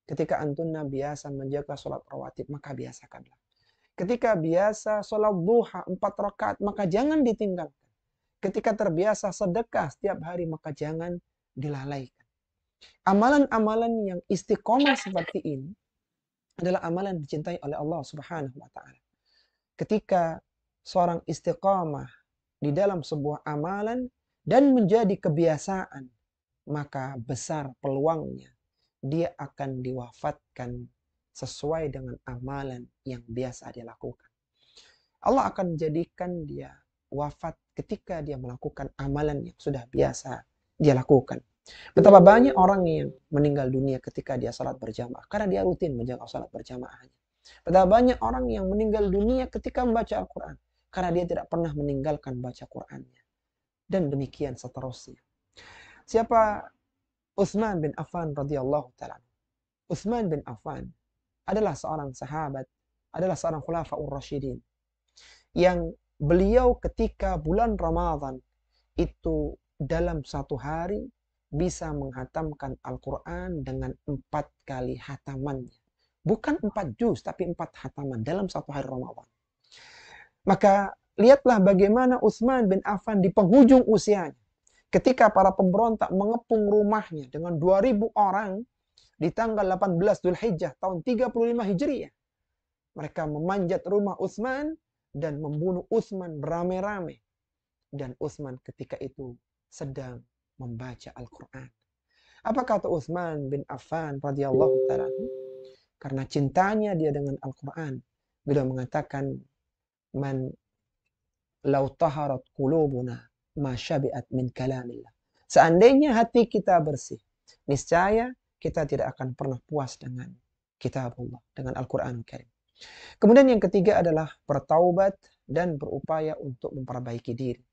Speaker 1: Ketika antunna biasa menjaga sholat rawatib, maka biasakanlah. Ketika biasa sholat duha 4 rakaat, maka jangan ditinggalkan. Ketika terbiasa sedekah setiap hari, maka jangan dilalaikan. Amalan-amalan yang istiqomah seperti ini adalah amalan dicintai oleh Allah Subhanahu wa taala. Ketika seorang istiqamah di dalam sebuah amalan dan menjadi kebiasaan, maka besar peluangnya dia akan diwafatkan sesuai dengan amalan yang biasa dia lakukan. Allah akan menjadikan dia wafat ketika dia melakukan amalan yang sudah biasa dia lakukan. Betapa banyak orang yang meninggal dunia ketika dia salat berjamaah karena dia rutin menjaga salat berjamaahnya. Betapa banyak orang yang meninggal dunia ketika membaca Al-Quran karena dia tidak pernah meninggalkan baca Qurannya. Dan demikian seterusnya. Siapa Utsman bin Affan radhiyallahu taala? Utsman bin Affan adalah seorang sahabat, adalah seorang khulafaur rasyidin yang beliau ketika bulan Ramadan itu dalam satu hari bisa menghatamkan Al-Quran dengan 4 kali hatamannya. Bukan 4 juz, tapi 4 hataman dalam satu hari Ramadan. Maka lihatlah bagaimana Utsman bin Affan di penghujung usianya. Ketika para pemberontak mengepung rumahnya dengan 2.000 orang di tanggal 18 Dzulhijjah tahun 35 Hijriah. Mereka memanjat rumah Utsman dan membunuh Utsman beramai-ramai. Dan Utsman ketika itu sedang membaca Al-Quran. Apa kata Utsman bin Affan radhiyallahu ta'ala? Karena cintanya dia dengan Al-Quran, beliau mengatakan, man law taharat qulubuna ma syabi'at min kalamillah. Seandainya hati kita bersih, niscaya kita tidak akan pernah puas dengan kitabullah, dengan Al-Quran Karim. Kemudian yang ketiga adalah bertaubat dan berupaya untuk memperbaiki diri.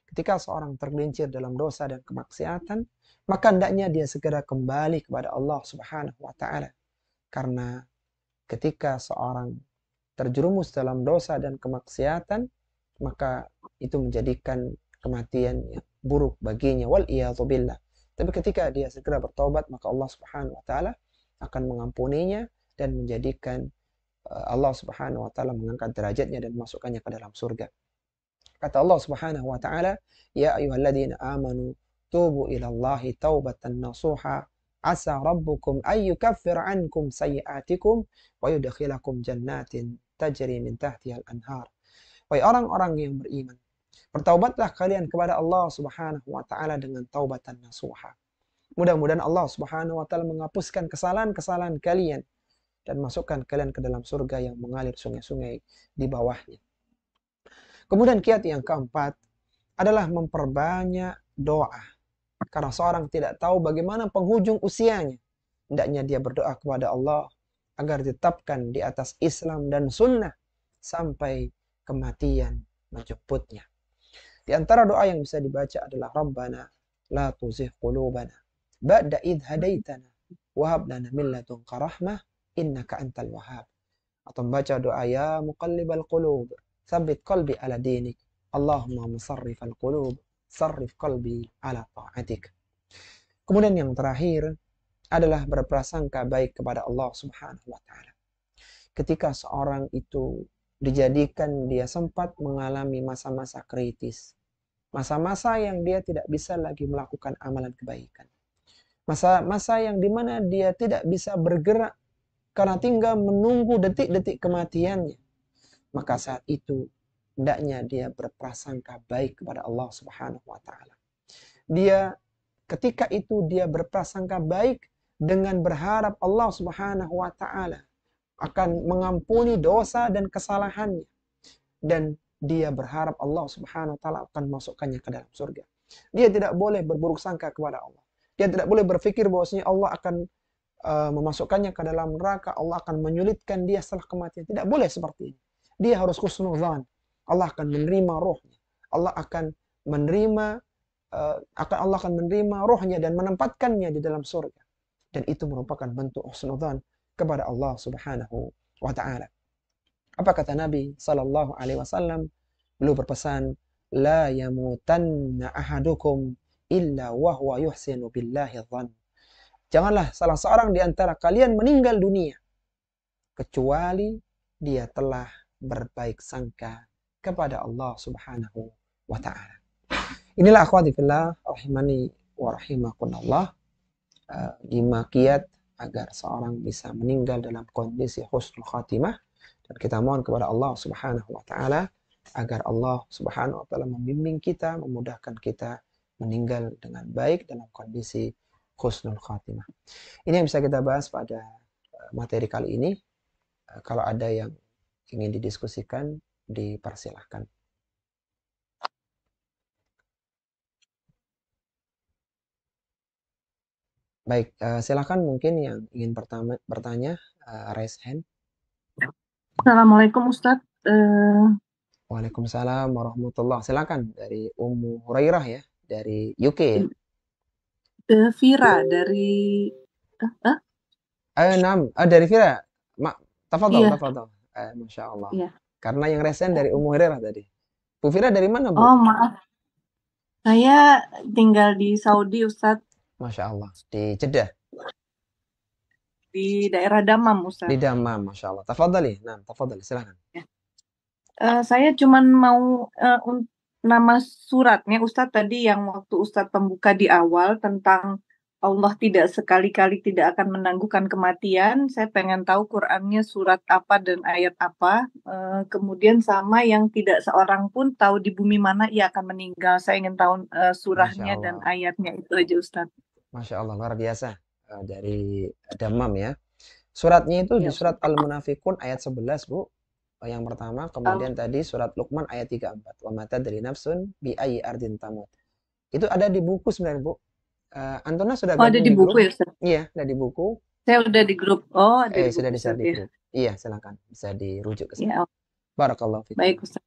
Speaker 1: Ketika seorang tergelincir dalam dosa dan kemaksiatan, maka hendaknya dia segera kembali kepada Allah Subhanahu wa taala. Karena ketika seorang terjerumus dalam dosa dan kemaksiatan, maka itu menjadikan kematian yang buruk baginya. Wal iyadzu billah. Tapi ketika dia segera bertaubat, maka Allah Subhanahu wa taala akan mengampuninya dan menjadikan Allah Subhanahu wa taala mengangkat derajatnya dan masukkannya ke dalam surga. Kata Allah Subhanahu wa taala, "Ya ayyuhalladzina amanu tubu ilallahi taubatan nasuha asa rabbukum ay yukaffir ankum sayyi'atikum wa yudkhilakum jannatin tajri min tahtiha al-anhar." Wahai orang-orang yang beriman, bertaubatlah kalian kepada Allah Subhanahu wa taala dengan taubatan nasuha. Mudah-mudahan Allah Subhanahu wa taala menghapuskan kesalahan-kesalahan kalian dan masukkan kalian ke dalam surga yang mengalir sungai-sungai di bawahnya. Kemudian kiat yang keempat adalah memperbanyak doa. Karena seorang tidak tahu bagaimana penghujung usianya. Hendaknya dia berdoa kepada Allah agar ditetapkan di atas Islam dan sunnah sampai kematian menjemputnya. Di antara doa yang bisa dibaca adalah Rabbana la tuzigh qulubana ba'da idh hadaitana wa hab lana min ladunka rahmah innaka antal wahhab. Atau membaca doa ya muqallibal qulub tsabbit qalbi ala dinik Allahumma musarrifal qulub sarrif qalbi ala ta'atik. Kemudian yang terakhir adalah berprasangka baik kepada Allah Subhanahu wa taala. Ketika seorang itu dijadikan dia sempat mengalami masa-masa kritis, masa-masa yang dia tidak bisa lagi melakukan amalan kebaikan, masa-masa yang dimana dia tidak bisa bergerak karena tinggal menunggu detik-detik kematiannya, maka saat itu hendaknya dia berprasangka baik kepada Allah Subhanahu wa taala. Ketika itu dia berprasangka baik dengan berharap Allah Subhanahu wa taala akan mengampuni dosa dan kesalahannya, dan dia berharap Allah Subhanahu wa taala akan masukkannya ke dalam surga. Dia tidak boleh berburuk sangka kepada Allah. Dia tidak boleh berpikir bahwasanya Allah akan memasukkannya ke dalam neraka, Allah akan menyulitkan dia setelah kematian. Tidak boleh seperti ini. Dia harus husnuzan. Allah akan menerima rohnya. Allah akan menerima rohnya dan menempatkannya di dalam surga. Dan itu merupakan bentuk husnuzan kepada Allah Subhanahu wa taala. Apa kata Nabi sallallahu alaihi wasallam? Beliau berpesan, la yamutanna ahadukum illa wa huwa yuhsinu billahi dhann. Janganlah salah seorang di antara kalian meninggal dunia kecuali dia telah berbaik sangka kepada Allah Subhanahu wa taala. Inilah akhwati fillah rahimani wa rahimakumullah, 5 kiat agar seorang bisa meninggal dalam kondisi husnul khatimah, dan kita mohon kepada Allah Subhanahu wa taala agar Allah Subhanahu wa taala membimbing kita, memudahkan kita meninggal dengan baik dalam kondisi husnul khatimah. Ini yang bisa kita bahas pada materi kali ini. Kalau ada yang ingin didiskusikan, dipersilahkan. Baik, silakan mungkin yang ingin bertanya, raise hand.
Speaker 3: Assalamualaikum Ustadz.
Speaker 1: Waalaikumsalam warahmatullahi. Silakan dari Ummu Hurairah ya, dari UK ya.
Speaker 3: Vira dari
Speaker 1: dari Vira. Tafadhol,
Speaker 3: Iya.
Speaker 1: tafadhol. Masya Allah.
Speaker 3: Iya.
Speaker 1: Karena yang resen dari Ummu Hurairah tadi. Bu Vira dari mana, Bu?
Speaker 3: Oh, maaf. Saya tinggal di Saudi, Ustadz.
Speaker 1: Masya Allah. Di Jeddah.
Speaker 3: Di daerah Dammam, Ustadz.
Speaker 1: Di Dammam, Masya Allah. Tafadhali. Nah, tafadhali, silakan.
Speaker 3: Ya. Saya cuman mau nama suratnya Ustadz tadi yang waktu Ustadz pembuka di awal tentang Allah tidak sekali-kali tidak akan menangguhkan kematian. Saya pengen tahu Qur'annya surat apa dan ayat apa. Kemudian sama yang tidak seorang pun tahu di bumi mana ia akan meninggal. Saya ingin tahu surahnya dan ayatnya, itu aja Ustadz.
Speaker 1: Masya Allah, luar biasa. Dari Dammam ya. Suratnya itu di surat Al-Munafikun ayat 11, Bu. Yang pertama, kemudian tadi surat Luqman ayat 34. Wa ma tadri nafsun bi ayyi ardin tamut. Itu ada di buku sebenarnya, Bu. Antona sudah gabung
Speaker 3: ada di buku
Speaker 1: grup?
Speaker 3: Ya, Ustaz?
Speaker 1: Iya, ada di buku.
Speaker 3: Saya udah di grup. Oh, ada di
Speaker 1: sudah
Speaker 3: buku,
Speaker 1: di grup. Iya, silakan. Bisa dirujuk ke sana.
Speaker 3: Ya.
Speaker 1: Barakallahu fikum.
Speaker 3: Baik, Ustaz.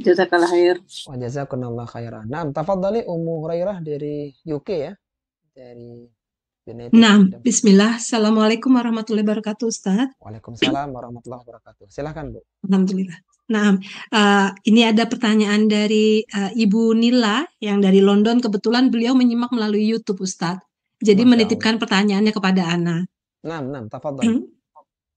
Speaker 3: Jazakallah khair.
Speaker 1: Wa jazakumullah khairan. Nah, tafadhali Ummu Hurairah dari UK ya. Dari United
Speaker 4: Nah,
Speaker 1: Kingdom.
Speaker 4: bismillah. Assalamualaikum warahmatullahi wabarakatuh, Ustaz.
Speaker 1: Waalaikumsalam warahmatullahi wabarakatuh. Silakan, Bu.
Speaker 4: Alhamdulillah. Nah, ini ada pertanyaan dari Ibu Nila yang dari London. Kebetulan beliau menyimak melalui YouTube, Ustaz. Jadi
Speaker 1: Masya Allah.
Speaker 4: menitipkan pertanyaannya kepada Ana.
Speaker 1: Nam, tafadhol.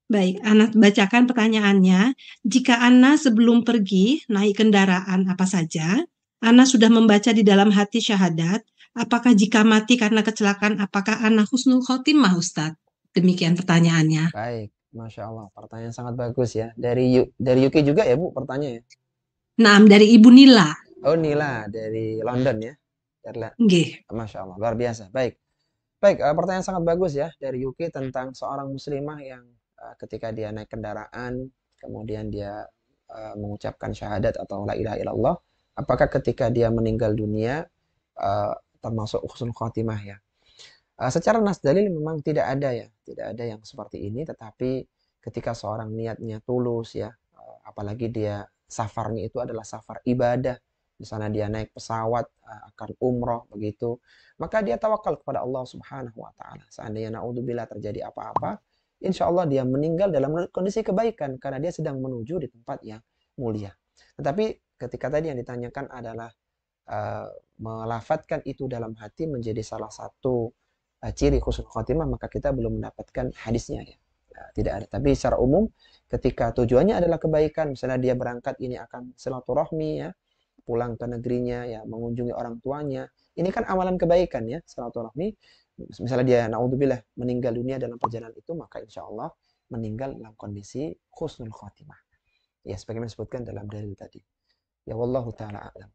Speaker 4: Baik, Ana bacakan pertanyaannya. Jika Ana sebelum pergi naik kendaraan apa saja, Ana sudah membaca di dalam hati syahadat. Apakah jika mati karena kecelakaan, apakah Ana husnul khotimah, Ustadz? Demikian pertanyaannya.
Speaker 1: Baik, Masya Allah. Pertanyaan sangat bagus ya. Dari UK juga ya Bu pertanyaannya?
Speaker 4: Nah, dari Ibu Nila.
Speaker 1: Oh Nila, dari London ya.
Speaker 4: Nggih.
Speaker 1: Masya Allah, luar biasa. Baik, pertanyaan sangat bagus ya dari UK tentang seorang muslimah yang ketika dia naik kendaraan, kemudian dia mengucapkan syahadat atau la ilaha illallah, apakah ketika dia meninggal dunia termasuk husnul khotimah ya? Secara nas dalil memang tidak ada ya, tidak ada yang seperti ini. Tetapi ketika seorang niatnya tulus ya, apalagi dia safarnya itu adalah safar ibadah, di sana dia naik pesawat akan umroh begitu, maka dia tawakal kepada Allah Subhanahu wa taala. Seandainya naudzubillah terjadi apa-apa, insya Allah dia meninggal dalam kondisi kebaikan karena dia sedang menuju di tempat yang mulia. Tetapi ketika tadi yang ditanyakan adalah melafatkan itu dalam hati menjadi salah satu ciri husnul khotimah, maka kita belum mendapatkan hadisnya ya. Tidak ada. Tapi secara umum ketika tujuannya adalah kebaikan, misalnya dia berangkat ini akan silaturahmi ya, pulang ke negerinya ya, mengunjungi orang tuanya, ini kan amalan kebaikan ya, silaturahmi. Misalnya dia naudzubillah meninggal dunia dalam perjalanan itu, maka insya Allah meninggal dalam kondisi husnul khotimah ya, sebagaimana disebutkan dalam dalil tadi ya. Wallahu taala a'lam.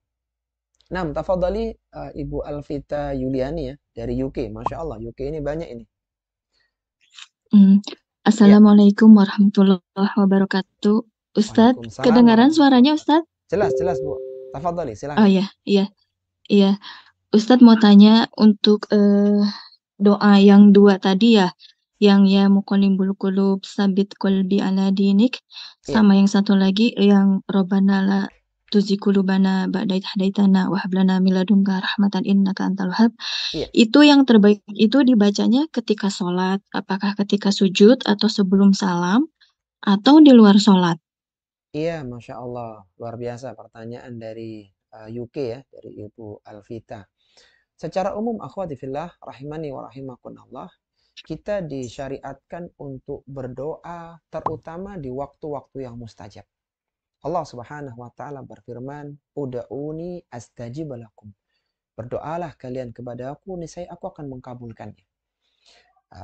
Speaker 1: Nah, tafadhali Ibu Alvita Yuliani ya dari UK. Masya Allah, UK ini banyak ini.
Speaker 2: Assalamualaikum warahmatullahi wabarakatuh. Ustadz,
Speaker 1: Waalaikumsalam
Speaker 2: kedengaran suaranya Ustadz?
Speaker 1: Jelas Bu. Tafadhali,
Speaker 2: Oh
Speaker 1: silakan.
Speaker 2: iya. Ustadz mau tanya untuk doa yang dua tadi ya, yang ya muqallibul qulub sabit qalbi ala dinik, sama yang satu lagi yang Rabbana la tuzigh qulubana ba'da idh hadaitana wa hab lana min ladunka rahmatan innaka antal wahhab. Itu yang terbaik itu dibacanya ketika sholat, apakah ketika sujud atau sebelum salam atau di luar sholat?
Speaker 1: Iya, Masya Allah. Luar biasa pertanyaan dari UK ya, dari Ibu Alvita. Secara umum, akhwati fillah, rahimani wa rahimakumullah, kita disyariatkan untuk berdoa terutama di waktu-waktu yang mustajab. Allah Subhanahu wa taala berfirman, "Ud'uni astajib lakum." Berdoalah kalian kepada aku, niscaya aku akan mengkabulkannya.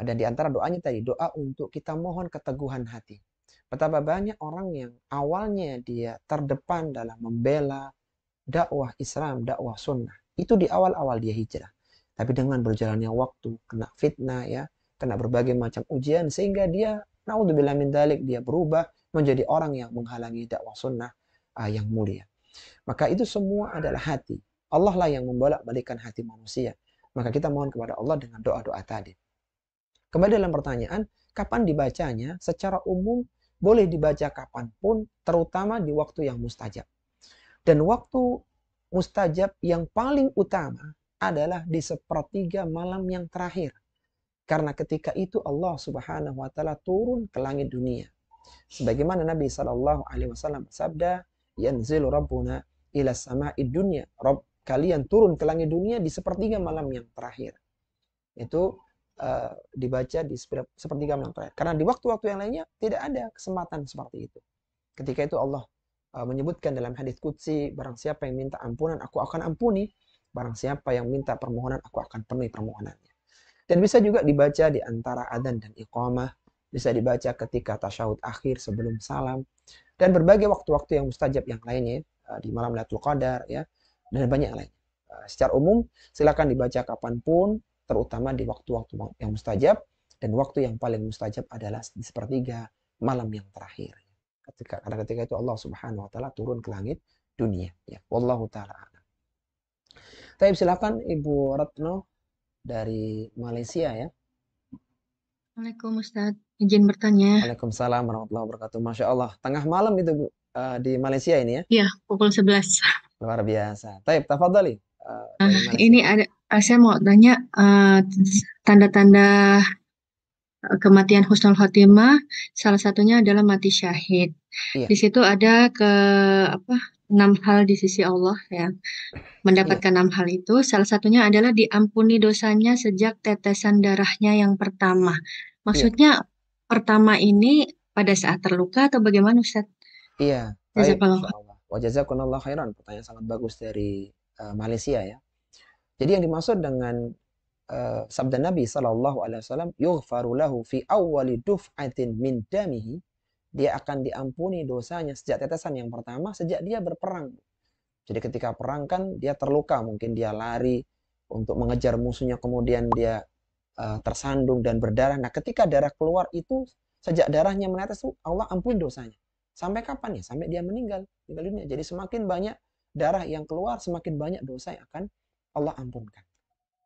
Speaker 1: Dan di antara doanya tadi, doa untuk kita mohon keteguhan hati. Betapa banyak orang yang awalnya dia terdepan dalam membela dakwah Islam, dakwah sunnah. Itu di awal-awal dia hijrah. Tapi dengan berjalannya waktu, kena fitnah ya, kena berbagai macam ujian, sehingga dia, naudzubillah min dzalik, dia berubah menjadi orang yang menghalangi dakwah sunnah yang mulia. Maka itu semua adalah hati. Allah lah yang membolak-balikkan hati manusia. Maka kita mohon kepada Allah dengan doa-doa tadi. Kembali dalam pertanyaan, kapan dibacanya? Secara umum boleh dibaca kapanpun, terutama di waktu yang mustajab. Dan waktu mustajab yang paling utama adalah di sepertiga malam yang terakhir. Karena ketika itu Allah Subhanahu wa taala turun ke langit dunia. Sebagaimana Nabi SAW bersabda, "Yanzilu Rabbuna ila sama'id dunya." Rabb kalian turun ke langit dunia di sepertiga malam yang terakhir. Itu dibaca di sepertiga malam terakhir. Karena di waktu-waktu yang lainnya tidak ada kesempatan seperti itu. Ketika itu Allah menyebutkan dalam hadits qudsi, barang siapa yang minta ampunan, aku akan ampuni. Barang siapa yang minta permohonan, aku akan penuhi permohonannya. Dan bisa juga dibaca di antara adzan dan iqamah, bisa dibaca ketika tasyahud akhir sebelum salam, dan berbagai waktu-waktu yang mustajab yang lainnya, di malam Lailatul Qadar ya, dan banyak lain. Secara umum silakan dibaca kapanpun, terutama di waktu-waktu yang mustajab, dan waktu yang paling mustajab adalah di sepertiga malam yang terakhir. Karena ketika itu Allah Subhanahu wa taala turun ke langit dunia ya. Wallahu taala a'lam. Baik, silakan Ibu Retno dari Malaysia ya.
Speaker 5: Assalamualaikum Ustaz, izin bertanya.
Speaker 1: Waalaikumsalam warahmatullahi wabarakatuh. Masya Allah, tengah malam itu Bu, di Malaysia ini ya?
Speaker 5: Iya, pukul 11.
Speaker 1: Luar biasa. Taib, tafadhali.
Speaker 5: Ini saya mau tanya tanda-tanda kematian husnul khotimah, salah satunya adalah mati syahid.
Speaker 1: Iya.
Speaker 5: Di situ ada hal di sisi Allah ya. Mendapatkan 6 hal itu, salah satunya adalah diampuni dosanya sejak tetesan darahnya yang pertama. Maksudnya pertama ini pada saat terluka atau bagaimana Ustaz?
Speaker 1: Iya, baik,
Speaker 5: Jazakallah.
Speaker 1: insyaallah. Wa jazakumullah khairan. Pertanyaan sangat bagus dari Malaysia ya. Jadi yang dimaksud dengan sabda Nabi sallallahu alaihi wasallam, yughfaru lahu fi awwali duf'atin min damihi, dia akan diampuni dosanya sejak tetesan yang pertama sejak dia berperang. Jadi ketika perang kan dia terluka, mungkin dia lari untuk mengejar musuhnya, kemudian dia tersandung dan berdarah. Nah, ketika darah keluar itu, sejak darahnya menetes itu Allah ampuni dosanya. Sampai kapan ya? Sampai dia meninggal dunia. Jadi semakin banyak darah yang keluar, semakin banyak dosa yang akan Allah ampunkan.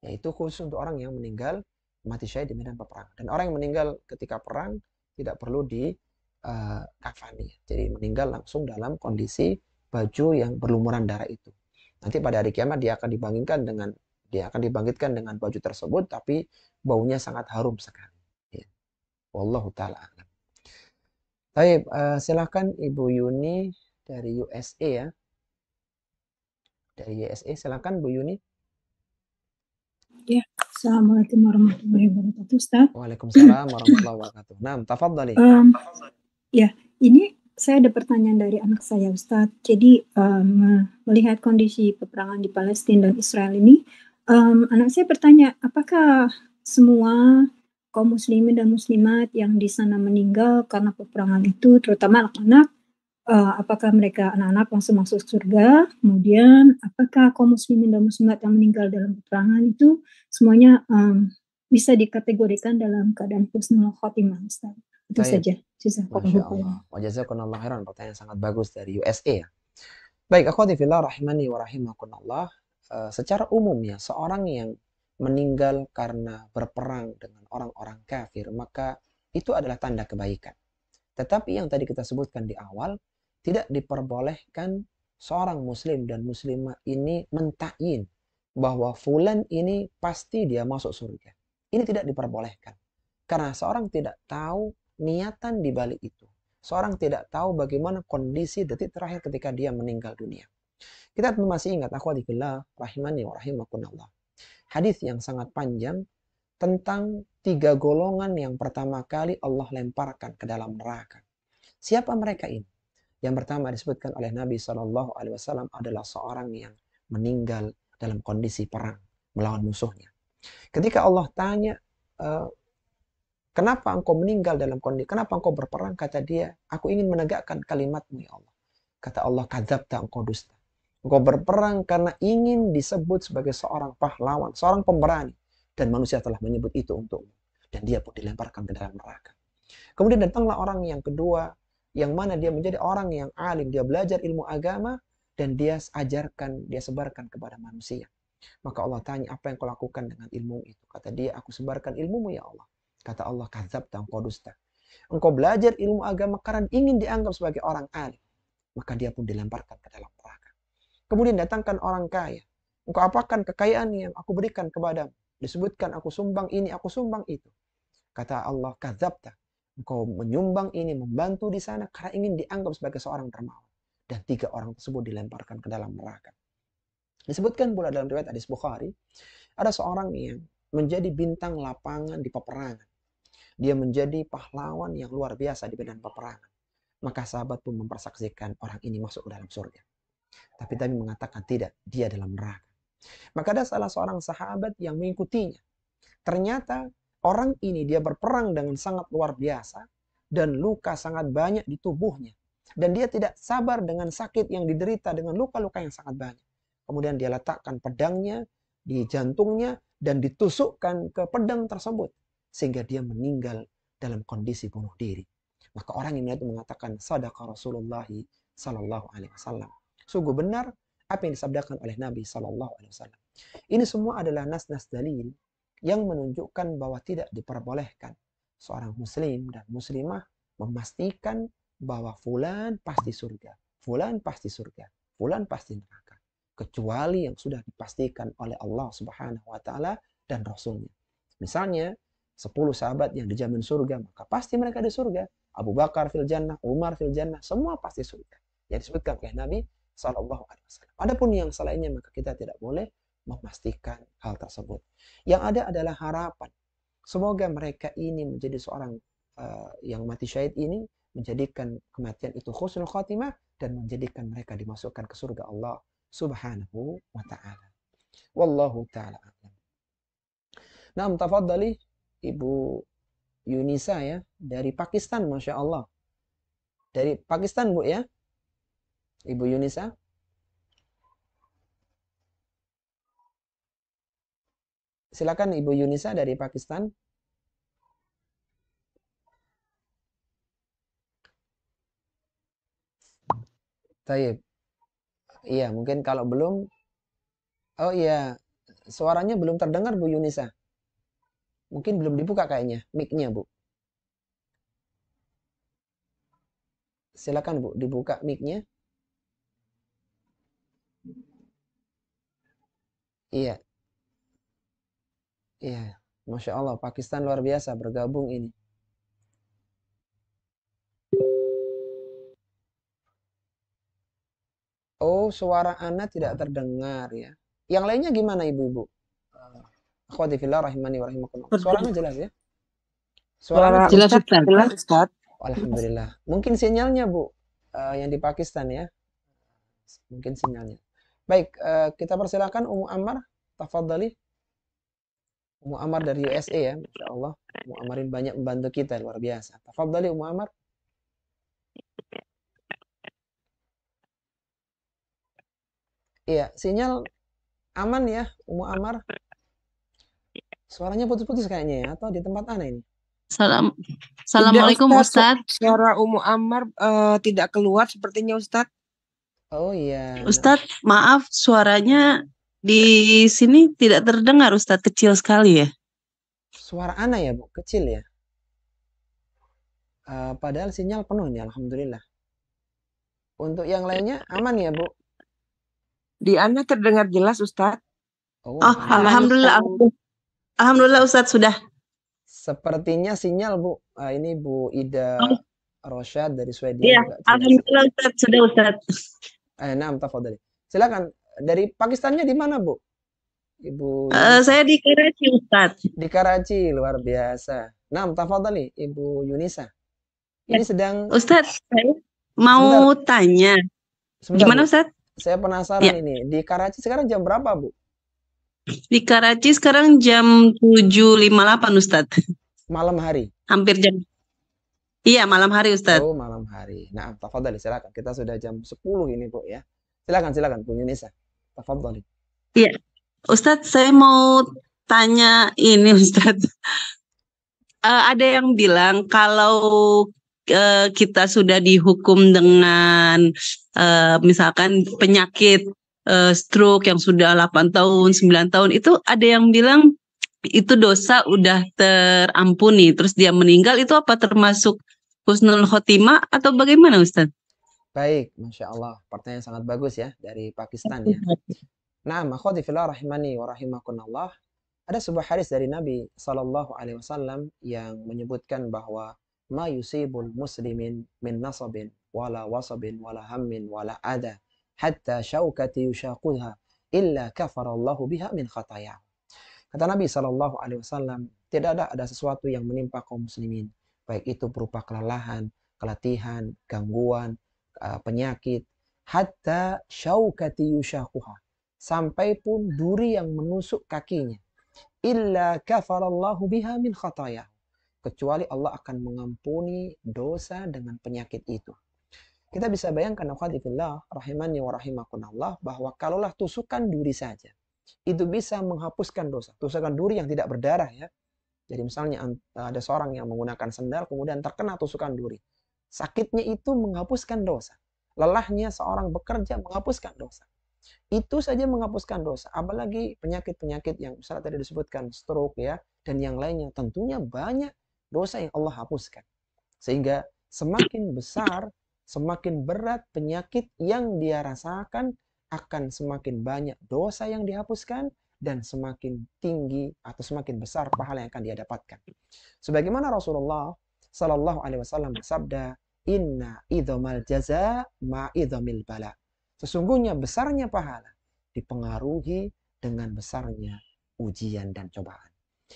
Speaker 1: Yaitu khusus untuk orang yang meninggal mati syahid di medan peperangan. Dan orang yang meninggal ketika perang tidak perlu di kafani. Jadi meninggal langsung dalam kondisi baju yang berlumuran darah itu. Nanti pada hari kiamat dia akan dibangkitkan dengan baju tersebut, tapi baunya sangat harum sekali. Ya. Wallahu ta'ala a'lam. Baik, silakan Ibu Yuni dari USA ya. Dari USA, silakan Bu Yuni.
Speaker 6: Ya, Assalamualaikum warahmatullahi wabarakatuh, Ustaz.
Speaker 1: Waalaikumsalam warahmatullahi wabarakatuh. Naam, tafadhali.
Speaker 6: Ya, ini saya ada pertanyaan dari anak saya, Ustaz. Jadi melihat kondisi peperangan di Palestina dan Israel ini, anak saya bertanya, apakah semua kaum muslimin dan muslimat yang di sana meninggal karena peperangan itu, terutama anak-anak, apakah mereka anak-anak langsung masuk surga? Kemudian, apakah kaum muslimin dan muslimat yang meninggal dalam peperangan itu semuanya bisa dikategorikan dalam keadaan husnul khotimah, Ustaz? Itu saja.
Speaker 1: Masya Allah. Wa jazakumullah khairan. Pertanyaan sangat bagus dari USA ya. Baik, akhwati fillah rahimani wa rahimakumullah. Secara umumnya seorang yang meninggal karena berperang dengan orang-orang kafir, maka itu adalah tanda kebaikan. Tetapi yang tadi kita sebutkan di awal, tidak diperbolehkan seorang muslim dan muslimah ini mentakyin bahwa fulan ini pasti dia masuk surga. Ini tidak diperbolehkan. Karena seorang tidak tahu niatan di balik itu. Seorang tidak tahu bagaimana kondisi detik terakhir ketika dia meninggal dunia. Kita masih ingat, akhwati fillah rahimani wa rahimakumullah, hadis yang sangat panjang tentang 3 golongan yang pertama kali Allah lemparkan ke dalam neraka. Siapa mereka ini? Yang pertama disebutkan oleh Nabi SAW adalah seorang yang meninggal dalam kondisi perang melawan musuhnya. Ketika Allah tanya, kenapa engkau meninggal dalam kondisi, kenapa engkau berperang? Kata dia, aku ingin menegakkan kalimat-Mu ya Allah. Kata Allah, kadzabta, engkau dusta. Engkau berperang karena ingin disebut sebagai seorang pahlawan, seorang pemberani. Dan manusia telah menyebut itu untukmu. Dan dia pun dilemparkan ke dalam neraka. Kemudian datanglah orang yang kedua, yang mana dia menjadi orang yang alim. Dia belajar ilmu agama, dan dia ajarkan, dia sebarkan kepada manusia. Maka Allah tanya, apa yang kau lakukan dengan ilmu itu? Kata dia, aku sebarkan ilmumu ya Allah. Kata Allah, kadzabta, engkau dusta. Engkau belajar ilmu agama karena ingin dianggap sebagai orang alim. Maka dia pun dilemparkan ke dalam neraka. Kemudian datangkan orang kaya. Engkau apakan kekayaan yang aku berikan kepadamu? Disebutkan aku sumbang ini, aku sumbang itu. Kata Allah, kadzabta. Engkau menyumbang ini, membantu di sana karena ingin dianggap sebagai seorang dermawan. Dan 3 orang tersebut dilemparkan ke dalam neraka. Disebutkan pula dalam riwayat hadis Bukhari, ada seorang yang menjadi bintang lapangan di peperangan. Dia menjadi pahlawan yang luar biasa di medan peperangan. Maka sahabat pun mempersaksikan orang ini masuk ke dalam surga. Tapi Nabi mengatakan tidak, dia dalam neraka. Maka ada salah seorang sahabat yang mengikutinya. Ternyata orang ini dia berperang dengan sangat luar biasa dan luka sangat banyak di tubuhnya. Dan dia tidak sabar dengan sakit yang diderita dengan luka-luka yang sangat banyak. Kemudian dia letakkan pedangnya di jantungnya dan ditusukkan ke pedang tersebut. Sehingga dia meninggal dalam kondisi bunuh diri. Maka orang yang itu mengatakan, sadaqa Rasulullah sallallahu alaihi wasallam. Sungguh benar apa yang disabdakan oleh Nabi sallallahu alaihi wasallam. Ini semua adalah nas-nas dalil yang menunjukkan bahwa tidak diperbolehkan seorang muslim dan muslimah memastikan bahwa fulan pasti surga, fulan pasti surga, fulan pasti neraka. Kecuali yang sudah dipastikan oleh Allah Subhanahu wa taala dan Rasulnya. Misalnya 10 sahabat yang dijamin surga, maka pasti mereka di surga. Abu Bakar fil jannah, Umar fil jannah, semua pasti surga. Yang disebutkan oleh Nabi Sallallahu Alaihi Wasallam. Adapun yang selainnya maka kita tidak boleh memastikan hal tersebut. Yang ada adalah harapan. Semoga mereka ini menjadi seorang yang mati syahid ini menjadikan kematian itu husnul khatimah dan menjadikan mereka dimasukkan ke surga Allah Subhanahu wa taala. Wallahu taala a'lam. Nah, tafadhali Ibu Yunisa ya dari Pakistan, Masya Allah. Dari Pakistan Bu ya, Ibu Yunisa. Silakan Ibu Yunisa dari Pakistan. Taib. Iya, mungkin kalau belum. Oh iya, suaranya belum terdengar Bu Yunisa. Mungkin belum dibuka kayaknya mic-nya Bu. Silakan Bu, dibuka mic-nya. Iya. Iya, Masya Allah, Pakistan luar biasa bergabung ini. Oh, suara Ana tidak terdengar ya. Yang lainnya gimana Ibu-ibu? Akhwati fillah rahimani wa rahimakumullah. Suaranya jelas ya? Suaranya
Speaker 7: Jelas
Speaker 3: Ustadz,
Speaker 7: Ustaz.
Speaker 3: jelas Ustadz.
Speaker 1: Alhamdulillah. Mungkin sinyalnya Bu, yang di Pakistan ya. Mungkin sinyalnya. Baik, kita persilakan Ummu Ammar, tafadhali. Ummu Ammar dari USA ya, Masya Allah. Ummu Ammarin banyak membantu kita, luar biasa. Tafadhali Ummu Ammar. Iya, sinyal aman ya, Ummu Ammar. Suaranya putus-putus kayaknya ya, atau di tempat Ana ini?
Speaker 2: Assalamualaikum
Speaker 7: Tidak,
Speaker 2: Ustadz.
Speaker 7: Suara Ummu Ammar tidak keluar sepertinya Ustadz.
Speaker 1: Oh iya.
Speaker 8: Ustadz, maaf suaranya di sini tidak terdengar Ustadz, kecil sekali ya.
Speaker 1: Suara Ana ya Bu, kecil ya. Padahal sinyal penuh nih, alhamdulillah. Untuk yang lainnya aman ya Bu?
Speaker 7: Di Ana terdengar jelas Ustadz.
Speaker 1: Oh,
Speaker 8: Alhamdulillah. Alhamdulillah Ustadz sudah.
Speaker 1: Sepertinya sinyal Bu. Ini Bu Ida Rosyad dari Swedia
Speaker 8: Iya,
Speaker 1: juga.
Speaker 8: alhamdulillah Ustadz sudah Ustadz.
Speaker 1: Nah, tafadhali. Silakan. Dari Pakistannya di mana Bu? Ibu
Speaker 8: Saya di Karachi Ustadz.
Speaker 1: di Karachi, luar biasa. Nah, tafadhali Ibu Yunisa. Ini sedang
Speaker 8: Ustadz, saya mau tanya.
Speaker 1: sebentar,
Speaker 8: Gimana
Speaker 1: Bu.
Speaker 8: Ustadz?
Speaker 1: Saya penasaran
Speaker 8: Ya.
Speaker 1: ini. Di Karachi sekarang jam berapa Bu?
Speaker 8: Di Karachi sekarang jam 7.58 Ustadz.
Speaker 1: Malam hari.
Speaker 8: Hampir jam. Iya, malam hari Ustadz.
Speaker 1: Oh, malam hari. Nah, tafadhali silakan. Kita sudah jam 10 ini, Bu ya. Silakan Bu Yunisa. Tafadhali.
Speaker 8: Iya. Ustadz, saya mau tanya ini Ustadz. Ada yang bilang kalau kita sudah dihukum dengan misalkan penyakit stroke yang sudah 8 tahun, 9 tahun, itu ada yang bilang itu dosa udah terampuni, terus dia meninggal, itu apa termasuk husnul khotimah atau bagaimana Ustaz?
Speaker 1: Baik, Masya Allah. Pertanyaan sangat bagus ya dari Pakistan ya. Nah, akhwati fillah rahimani wa rahimakumullah. Ada sebuah hadis dari Nabi Sallallahu Alaihi Wasallam yang menyebutkan bahwa ma yusibul muslimin min nasabin wala wasabin wala hammin wala ada hatta syaukati yushaqudha illa kafarallahu biha min khataya. Kata Nabi Sallallahu Alaihi Wasallam, tidak ada sesuatu yang menimpa kaum muslimin, baik itu berupa kelelahan, keletihan, gangguan, penyakit, hatta syaukati yushaquha, sampai pun duri yang menusuk kakinya, illa kafarallahu biha min khataya, kecuali Allah akan mengampuni dosa dengan penyakit itu. Kita bisa bayangkan akhwati fillah rahimani wa rahimakumullah, bahwa kalaulah tusukan duri saja itu bisa menghapuskan dosa. Tusukan duri yang tidak berdarah ya. Jadi misalnya ada seorang yang menggunakan sendal kemudian terkena tusukan duri. Sakitnya itu menghapuskan dosa. Lelahnya seorang bekerja menghapuskan dosa. Itu saja menghapuskan dosa. Apalagi penyakit-penyakit yang misalnya tadi disebutkan stroke ya, dan yang lainnya, tentunya banyak dosa yang Allah hapuskan. Sehingga semakin besar, semakin berat penyakit yang dia rasakan, akan semakin banyak dosa yang dihapuskan dan semakin tinggi atau semakin besar pahala yang akan dia dapatkan. Sebagaimana Rasulullah Sallallahu Alaihi Wasallam bersabda, Inna idhamal jaza ma idhamil bala. Sesungguhnya besarnya pahala dipengaruhi dengan besarnya ujian dan cobaan.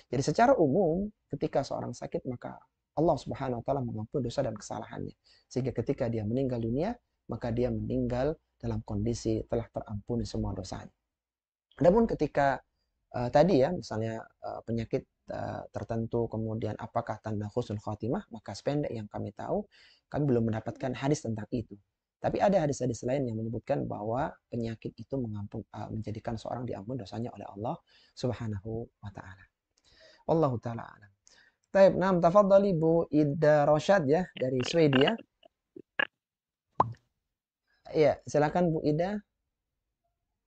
Speaker 1: Jadi secara umum ketika seorang sakit maka Allah Subhanahu wa taala mengampuni dosa dan kesalahannya. Sehingga ketika dia meninggal dunia, maka dia meninggal dalam kondisi telah terampuni semua dosanya. Adapun ketika tadi ya misalnya penyakit tertentu kemudian apakah tanda husnul khatimah, maka sependek yang kami tahu kami belum mendapatkan hadis tentang itu. Tapi ada hadis-hadis lain yang menyebutkan bahwa penyakit itu menjadikan seorang diampuni dosanya oleh Allah Subhanahu wa taala. Wallahu taala alam. Baik, nam tafadhali Bu Ida Rosyad ya dari Swedia. Iya, silakan Bu Ida.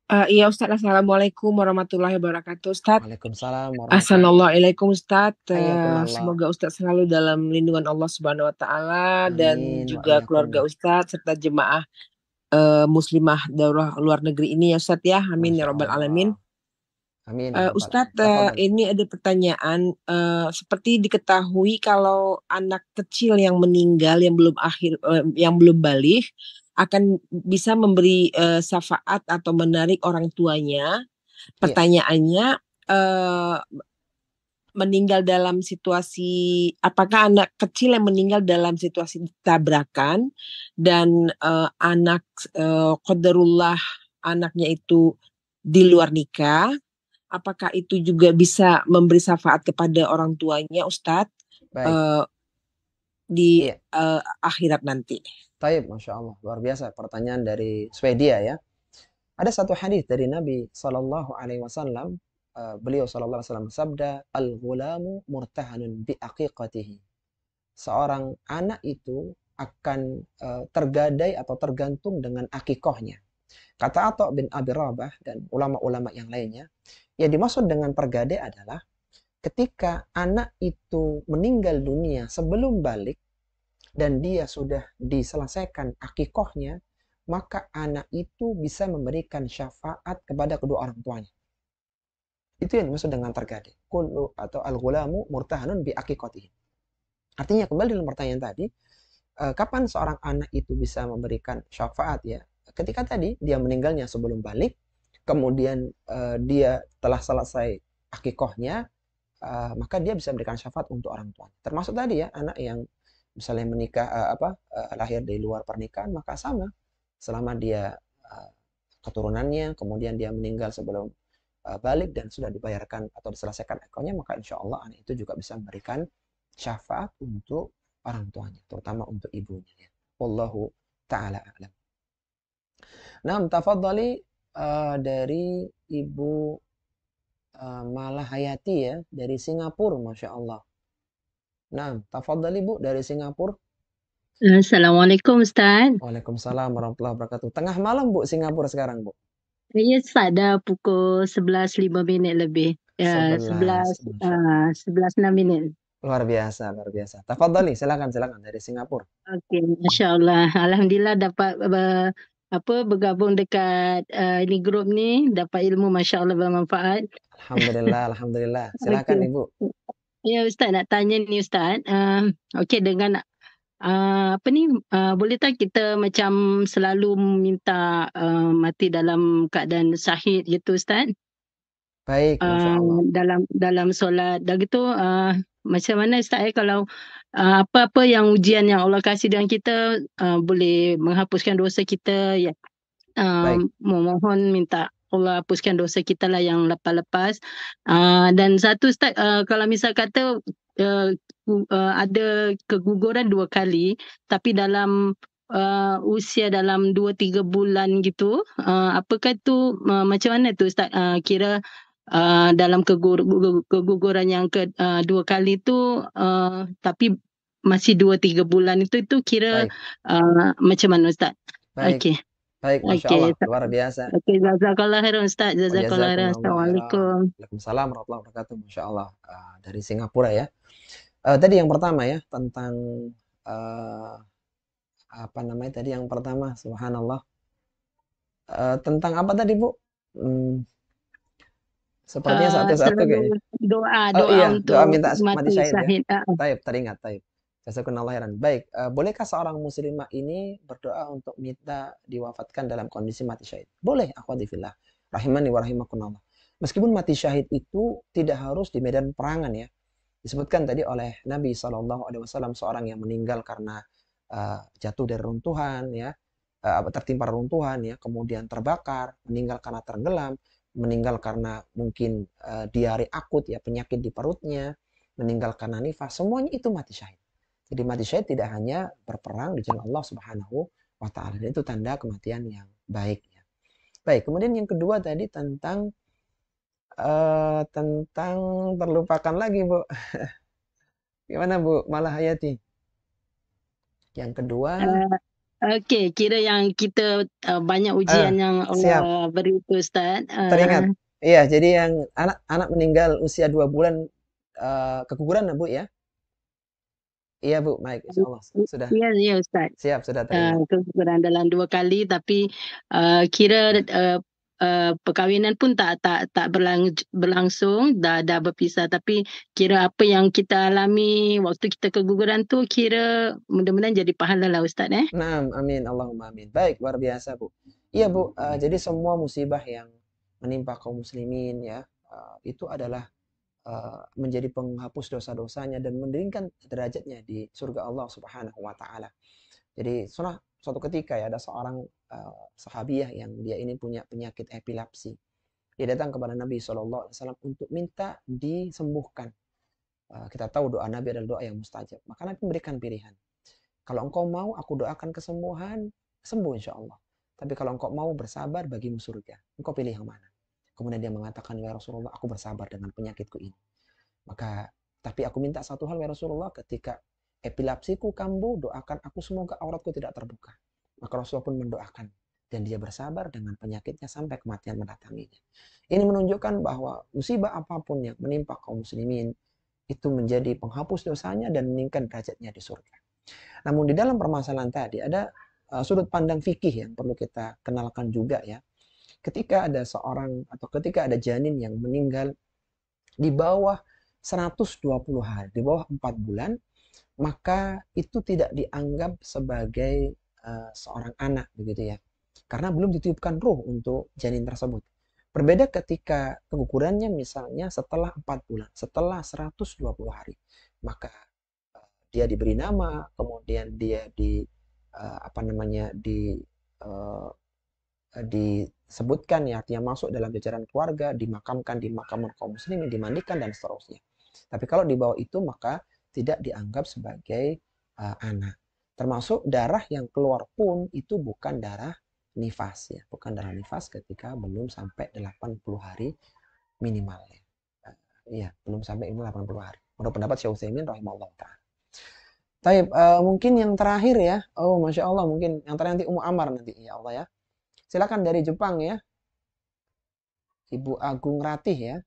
Speaker 7: Iya Ustaz, Assalamualaikum warahmatullahi wabarakatuh Ustaz.
Speaker 1: Waalaikumsalam warahmatullahi
Speaker 7: Assalamualaikum Ustaz.
Speaker 1: Ayakumullah.
Speaker 7: Semoga Ustaz selalu dalam lindungan Allah Subhanahu wa taala dan
Speaker 1: Amin,
Speaker 7: juga
Speaker 1: wa
Speaker 7: keluarga
Speaker 1: iyyakum.
Speaker 7: Ustaz serta jemaah muslimah daurah luar negeri ini ya Ustaz ya. Amin ya
Speaker 1: Masya
Speaker 7: rabbal
Speaker 1: Allah.
Speaker 7: alamin.
Speaker 1: Amin ya rabbal
Speaker 7: Ustaz,
Speaker 1: alamin. Tafadhal.
Speaker 7: ini ada pertanyaan. Seperti diketahui kalau anak kecil yang meninggal yang belum balik akan bisa memberi syafaat atau menarik orang tuanya.
Speaker 1: Iya.
Speaker 7: Pertanyaannya, meninggal dalam situasi, apakah anak kecil yang meninggal dalam situasi tabrakan dan anak qadarullah anaknya itu di luar nikah, apakah itu juga bisa memberi syafaat kepada orang tuanya Ustadz
Speaker 1: Baik.
Speaker 7: di
Speaker 1: Iya.
Speaker 7: akhirat nanti?
Speaker 1: Taib, Masya Allah. Luar biasa pertanyaan dari Swedia ya. Ada satu hadis dari Nabi Sallallahu Alaihi Wasallam. Beliau Sallallahu Alaihi Wasallam bersabda, Al-ghulamu murtahanun bi aqiqatihi. Seorang anak itu akan tergadai atau tergantung dengan akikohnya. Kata Atha bin Abi Rabah dan ulama-ulama yang lainnya, yang dimaksud dengan tergadai adalah ketika anak itu meninggal dunia sebelum balik, dan dia sudah diselesaikan akikohnya, maka anak itu bisa memberikan syafaat kepada kedua orang tuanya. Itu yang dimaksud dengan tergadai. Kullu atau al-ghulamu murtahanun bi aqiqatihi. Artinya kembali dalam pertanyaan tadi, kapan seorang anak itu bisa memberikan syafaat ya? Ketika tadi dia meninggalnya sebelum balik, kemudian dia telah selesai akikohnya, maka dia bisa memberikan syafaat untuk orang tua. Termasuk tadi ya anak yang misalnya menikah lahir dari luar pernikahan, maka sama selama dia keturunannya kemudian dia meninggal sebelum balik dan sudah dibayarkan atau diselesaikan akikahnya, maka insya Allah anak itu juga bisa memberikan syafaat untuk orang tuanya, terutama untuk ibunya ya. Wallahu ta'ala a'lam. Nah, tafadhali dari Ibu Malahayati ya dari Singapura, Masya Allah. Nah, tafadhali Bu dari Singapura.
Speaker 9: Assalamualaikum Ustaz.
Speaker 1: Waalaikumsalam warahmatullahi wabarakatuh. Tengah malam Bu Singapura sekarang Bu.
Speaker 9: Ya Ustaz, dah pukul 11.05 lebih. 11.06 minit.
Speaker 1: Luar biasa, luar biasa. Tafadhali, silakan dari Singapura.
Speaker 9: Okey, masya-Allah. Alhamdulillah dapat bergabung dekat ini grup ni, dapat ilmu masya-Allah bermanfaat.
Speaker 1: Alhamdulillah, alhamdulillah. Silakan
Speaker 9: Okey.
Speaker 1: Ibu.
Speaker 9: Ya Ustaz, nak tanya ni Ustaz. Okey, dengan boleh tak kita macam selalu minta mati dalam keadaan syahid gitu Ustaz?
Speaker 1: Baik, Masya Allah.
Speaker 9: Dalam solat dan gitu macam mana Ustaz kalau apa-apa yang ujian yang Allah kasih dengan kita boleh menghapuskan dosa kita ya. Memohon minta Allah hapuskan dosa kita lah yang lepas-lepas. Dan satu Ustaz, kalau misal kata ada keguguran 2 kali tapi dalam usia dalam 2-3 bulan gitu, apakah tu macam mana tu Ustaz, kira dalam keguguran yang kedua kali tu tapi masih 2-3 bulan itu kira macam mana Ustaz? Okey.
Speaker 1: Baik, Masya Allah, luar biasa.
Speaker 9: Okey, jazakallah khairan Ustaz, jazakallah khairan. Assalamualaikum.
Speaker 1: Waalaikumsalam warahmatullahi wabarakatuh. Masya Allah, dari Singapura ya. Tadi yang pertama ya tentang apa namanya tadi yang pertama, subhanallah. Tentang apa tadi Bu? Sepertinya satu-satu kayaknya.
Speaker 9: Doa
Speaker 1: iya,
Speaker 9: untuk
Speaker 1: doa minta mati syahid ya.
Speaker 9: syahid.
Speaker 1: Taib, teringat. Jazakumullah khairan. Baik, bolehkah seorang muslimah ini berdoa untuk minta diwafatkan dalam kondisi mati syahid? Boleh, akhwati fillah. Rahimani wa rahimakumullah. Meskipun mati syahid itu tidak harus di medan perangan ya. Disebutkan tadi oleh Nabi SAW seorang yang meninggal karena jatuh dari runtuhan ya, tertimpa runtuhan ya, kemudian terbakar, meninggal karena tenggelam, meninggal karena mungkin diare akut ya, penyakit di perutnya, meninggal karena nifas, semuanya itu mati syahid. Jadi mati syahid tidak hanya berperang di jalan Allah Subhanahu wa taala, dan itu tanda kematian yang baik ya. Baik, kemudian yang kedua tadi tentang terlupakan lagi, Bu. Gimana, Bu Malahayati? Yang kedua,
Speaker 9: Okey, kira yang kita banyak ujian yang
Speaker 1: siap.
Speaker 9: Allah beri itu Ustaz.
Speaker 1: Teringat. Iya, jadi yang anak meninggal usia 2 bulan keguguran, Bu ya? Iya, Bu, baik, insyaallah sudah.
Speaker 9: Iya Ustaz.
Speaker 1: Siap, sudah teringat.
Speaker 9: Keguguran dalam 2 kali, tapi kira perkahwinan pun tak berlangsung, dah berpisah, tapi kira apa yang kita alami waktu kita keguguran tu kira mudah-mudahan jadi pahala lah Ustaz
Speaker 1: Naam, amin, Allahumma amin. Baik, luar biasa, Bu. Iya, Bu, jadi semua musibah yang menimpa kaum muslimin ya, itu adalah menjadi penghapus dosa-dosanya dan meninggikan derajatnya di surga Allah Subhanahu wa taala. Jadi suatu ketika ya ada seorang sahabiah yang dia ini punya penyakit epilepsi. Dia datang kepada Nabi SAW untuk minta disembuhkan. Kita tahu doa Nabi adalah doa yang mustajab. Maka Nabi memberikan pilihan. Kalau engkau mau aku doakan kesembuhan, sembuh insya Allah. Tapi kalau engkau mau bersabar bagimu surga, engkau pilih yang mana? Kemudian dia mengatakan, ya Rasulullah, aku bersabar dengan penyakitku ini. Maka, tapi aku minta satu hal ya Rasulullah, ketika epilepsiku kambuh, doakan aku semoga auratku tidak terbuka. Maka Rasulullah pun mendoakan. Dan dia bersabar dengan penyakitnya sampai kematian mendatanginya. Ini menunjukkan bahwa musibah apapun yang menimpa kaum muslimin, itu menjadi penghapus dosanya dan meningkatkan derajatnya di surga. Namun di dalam permasalahan tadi ada sudut pandang fikih yang perlu kita kenalkan juga ya. Ketika ada seorang atau ketika ada janin yang meninggal di bawah 120 hari, di bawah 4 bulan, maka itu tidak dianggap sebagai seorang anak begitu ya. Karena belum ditiupkan ruh untuk janin tersebut. Berbeda ketika kegugurannya misalnya setelah 4 bulan, setelah 120 hari. Maka dia diberi nama, kemudian dia disebutkan ya, artinya masuk dalam jajaran keluarga, dimakamkan di makam kaum muslimin, dimandikan dan seterusnya. Tapi kalau di bawah itu maka tidak dianggap sebagai anak. Termasuk darah yang keluar pun itu bukan darah nifas ya, bukan darah nifas ketika belum sampai 80 hari minimalnya. Iya, belum sampai 80 hari. Menurut pendapat Syekh Utsaimin rahimahullah ta'ala. Taib, mungkin yang terakhir ya. Oh, Masya Allah, mungkin yang terakhir nanti Ummu Amar nanti ya Allah ya. Silakan dari Jepang ya. Ibu Agung Ratih ya.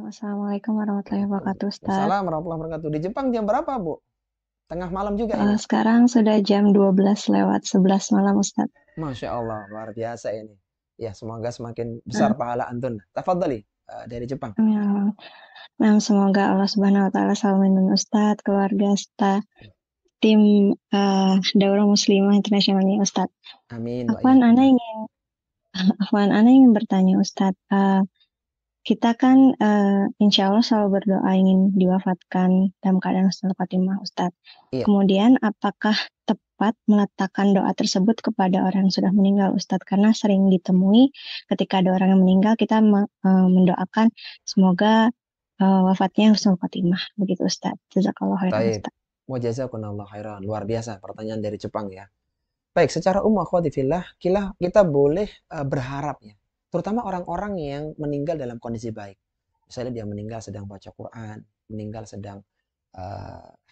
Speaker 10: Assalamualaikum warahmatullahi wabarakatuh, Ustaz.
Speaker 1: Assalamualaikum warahmatullahi wabarakatuh. Di Jepang jam berapa, Bu? Tengah malam juga ini?
Speaker 10: Sekarang sudah jam 12:11 malam, Ustaz.
Speaker 1: Masya Allah, luar biasa ini. Ya, semoga semakin besar pahala antun. Tafadhali dari Jepang.
Speaker 10: Ya. Nah, semoga Allah Subhanahu wa taala selalu melindungi Ustaz, keluarga serta tim Daurah Muslimah Internasional ini, Ustaz.
Speaker 1: Amin.
Speaker 10: Afwan, ana ingin bertanya, Ustaz. Kita kan insya Allah selalu berdoa ingin diwafatkan dalam keadaan husnul khotimah, Ustaz.
Speaker 1: Iya.
Speaker 10: Kemudian apakah tepat meletakkan doa tersebut kepada orang yang sudah meninggal, Ustaz? Karena sering ditemui ketika ada orang yang meninggal, kita mendoakan semoga wafatnya husnul khotimah, begitu Ustaz. Jazakallahu khairan, Ustaz.
Speaker 1: Wa jazakumullahu khairan. Luar biasa pertanyaan dari Jepang ya. Baik, secara umum akhwati fillah, kita boleh berharap ya. Terutama orang-orang yang meninggal dalam kondisi baik. Misalnya dia meninggal sedang baca Quran, meninggal sedang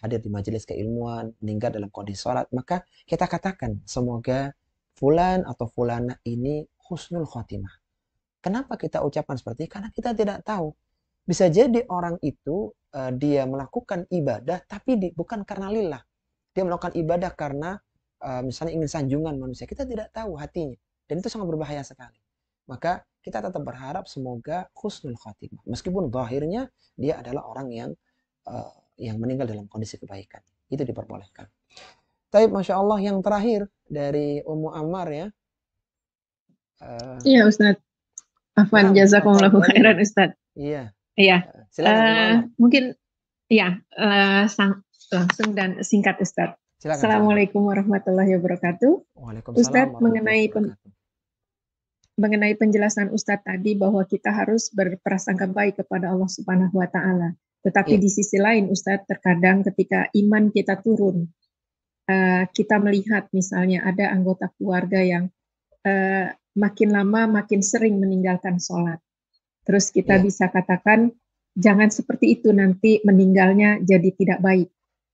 Speaker 1: hadir di majelis keilmuan, meninggal dalam kondisi sholat, maka kita katakan semoga fulan atau fulana ini husnul khotimah. Kenapa kita ucapkan seperti ini? Karena kita tidak tahu. Bisa jadi orang itu dia melakukan ibadah tapi bukan karena lillah. Dia melakukan ibadah karena misalnya ingin sanjungan manusia. Kita tidak tahu hatinya. Dan itu sangat berbahaya sekali. Maka kita tetap berharap semoga husnul khotimah. Meskipun zahirnya dia adalah orang yang yang meninggal dalam kondisi kebaikan. Itu diperbolehkan. Tapi Masya Allah yang terakhir dari Ummu Ammar ya.
Speaker 11: Iya Ustadz. Afwan, jazakumullahu khairan Ustadz.
Speaker 1: Iya.
Speaker 11: Iya.
Speaker 1: Silakan Ummu Ammar.
Speaker 11: Mungkin ya langsung dan singkat Ustadz.
Speaker 1: Silakan,
Speaker 11: Assalamualaikum warahmatullahi wabarakatuh.
Speaker 1: Waalaikumsalam
Speaker 11: Ustadz,
Speaker 1: warahmatullahi wabarakatuh.
Speaker 11: mengenai penjelasan Ustadz tadi bahwa kita harus berprasangka baik kepada Allah Subhanahu wa taala. Tetapi di sisi lain Ustadz, terkadang ketika iman kita turun, kita melihat misalnya ada anggota keluarga yang makin lama makin sering meninggalkan sholat. Terus kita bisa katakan jangan seperti itu, nanti meninggalnya jadi tidak baik.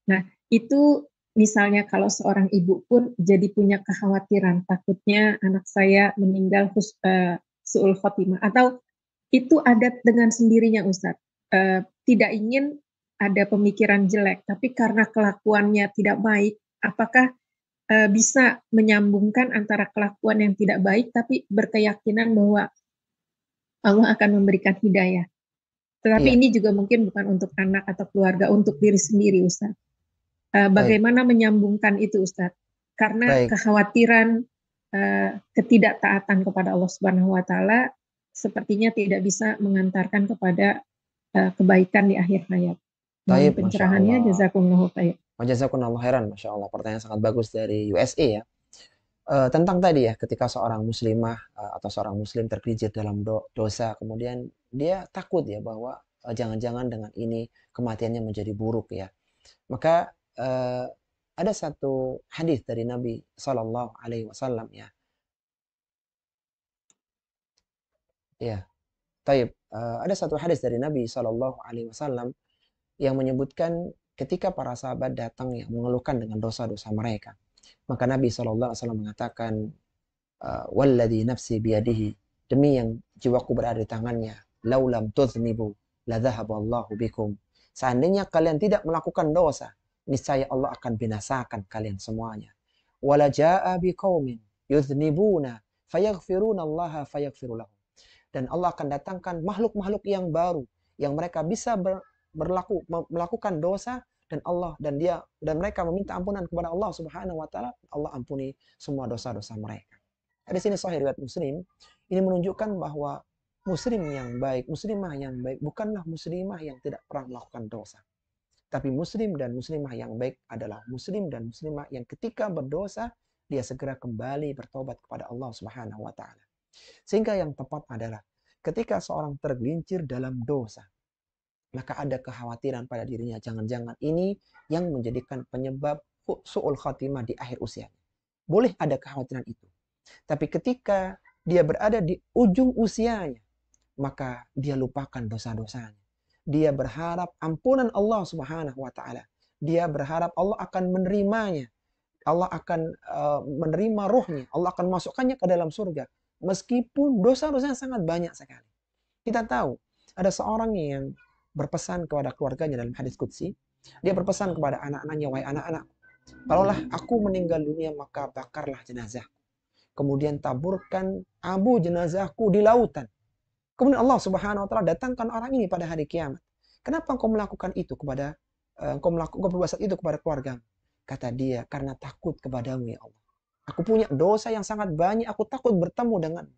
Speaker 11: Nah, itu misalnya kalau seorang ibu pun jadi punya kekhawatiran, takutnya anak saya meninggal su'ul khotimah, atau itu ada dengan sendirinya Ustadz. Tidak ingin ada pemikiran jelek, tapi karena kelakuannya tidak baik, apakah bisa menyambungkan antara kelakuan yang tidak baik tapi berkeyakinan bahwa Allah akan memberikan hidayah. Tetapi ini juga mungkin bukan untuk anak atau keluarga, untuk diri sendiri Ustadz. Bagaimana menyambungkan itu Ustadz? Karena kekhawatiran ketidaktaatan kepada Allah Subhanahu wa taala sepertinya tidak bisa mengantarkan kepada kebaikan di akhir hayat. Mohon pencerahannya, jazakumullahu khairan.
Speaker 1: Jazakumullahu khairan, Masya Allah. Pertanyaan sangat bagus dari USA ya. Tentang tadi ya, ketika seorang muslimah atau seorang muslim tergelincir dalam dosa, kemudian dia takut ya bahwa jangan-jangan dengan ini kematiannya menjadi buruk ya. Maka ada satu hadis dari Nabi Sallallahu Alaihi Wasallam ya. Ya, taib. Ada satu hadis dari Nabi Sallallahu Alaihi Wasallam yang menyebutkan ketika para sahabat datang yang mengeluhkan dengan dosa-dosa mereka, maka Nabi Sallallahu Alaihi Wasallam mengatakan, "Walladzi nafsi biyadihi, demi yang jiwaku berada di tangannya, laulam tudznibu la dhahaballahu bikum." Seandainya kalian tidak melakukan dosa, niscaya Allah akan binasakan kalian semuanya. Wala jaa biqaumin yudznibuna fayaghfiruna Allah fayaghfiru lahum. Dan Allah akan datangkan makhluk-makhluk yang baru yang mereka bisa melakukan dosa dan mereka meminta ampunan kepada Allah Subhanahu wa taala, Allah ampuni semua dosa-dosa mereka. Di sini sahih riwayat Muslim, ini menunjukkan bahwa muslim yang baik, muslimah yang baik bukanlah muslimah yang tidak pernah melakukan dosa. Tapi muslim dan muslimah yang baik adalah muslim dan muslimah yang ketika berdosa dia segera kembali bertobat kepada Allah Subhanahu wa taala. Sehingga yang tepat adalah ketika seorang tergelincir dalam dosa, maka ada kekhawatiran pada dirinya, jangan-jangan ini yang menjadikan penyebab su'ul khatimah di akhir usianya. Boleh ada kekhawatiran itu. Tapi ketika dia berada di ujung usianya, maka dia lupakan dosa-dosanya. Dia berharap ampunan Allah Subhanahu wa taala. Dia berharap Allah akan menerimanya. Allah akan menerima ruhnya. Allah akan masukkannya ke dalam surga. Meskipun dosa-dosanya sangat banyak sekali. Kita tahu ada seorang yang berpesan kepada keluarganya dalam hadis qudsi. Dia berpesan kepada anak-anaknya, wahai anak-anak, kalaulah aku meninggal dunia maka bakarlah jenazah. Kemudian taburkan abu jenazahku di lautan. Kemudian Allah Subhanahu wa taala datangkan orang ini pada hari kiamat. Kenapa engkau melakukan itu kepada engkau berbuat itu kepada keluargamu? Kata dia, karena takut kepadamu ya Allah. Aku punya dosa yang sangat banyak, aku takut bertemu denganmu.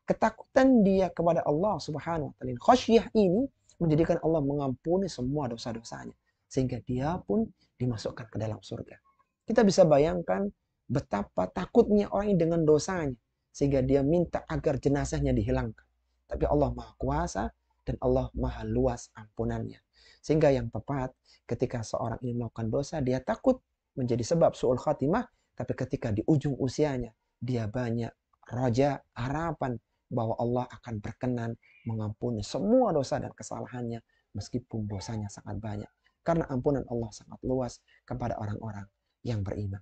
Speaker 1: Ketakutan dia kepada Allah Subhanahu wa taala, khasyah ini menjadikan Allah mengampuni semua dosa-dosanya sehingga dia pun dimasukkan ke dalam surga. Kita bisa bayangkan betapa takutnya orang ini dengan dosanya sehingga dia minta agar jenazahnya dihilangkan. Tapi Allah Maha Kuasa dan Allah Maha Luas ampunannya. Sehingga yang tepat ketika seorang ini melakukan dosa, dia takut menjadi sebab su'ul khatimah, tapi ketika di ujung usianya dia banyak raja, harapan bahwa Allah akan berkenan mengampuni semua dosa dan kesalahannya meskipun dosanya sangat banyak. Karena ampunan Allah sangat luas kepada orang-orang yang beriman.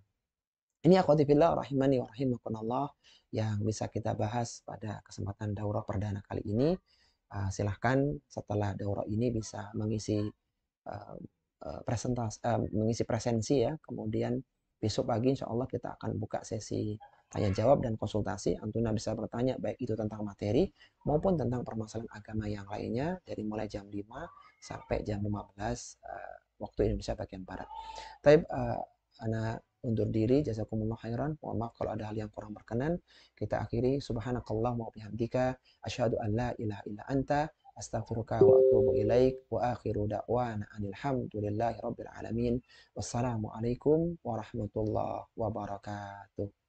Speaker 1: Ini akhwati fillah rahimani wa rahimakumullah yang bisa kita bahas pada kesempatan daurah perdana kali ini. Silahkan setelah daurah ini bisa mengisi mengisi presensi ya. Kemudian besok pagi insya Allah kita akan buka sesi tanya jawab dan konsultasi. Antuna bisa bertanya baik itu tentang materi maupun tentang permasalahan agama yang lainnya dari mulai jam 5 sampai jam 15 waktu Indonesia bagian Barat. Tapi ana undur diri, jazakumullah khairan. Mohon maaf kalau ada hal yang kurang berkenan. Kita akhiri, subhanakallahumma wa bihamdika asyhadu an la ilaha illa anta astaghfiruka wa atubu ilaik wa akhiru da'wana anil hamdulillahi rabbil alamin. Wassalamualaikum warahmatullahi wabarakatuh.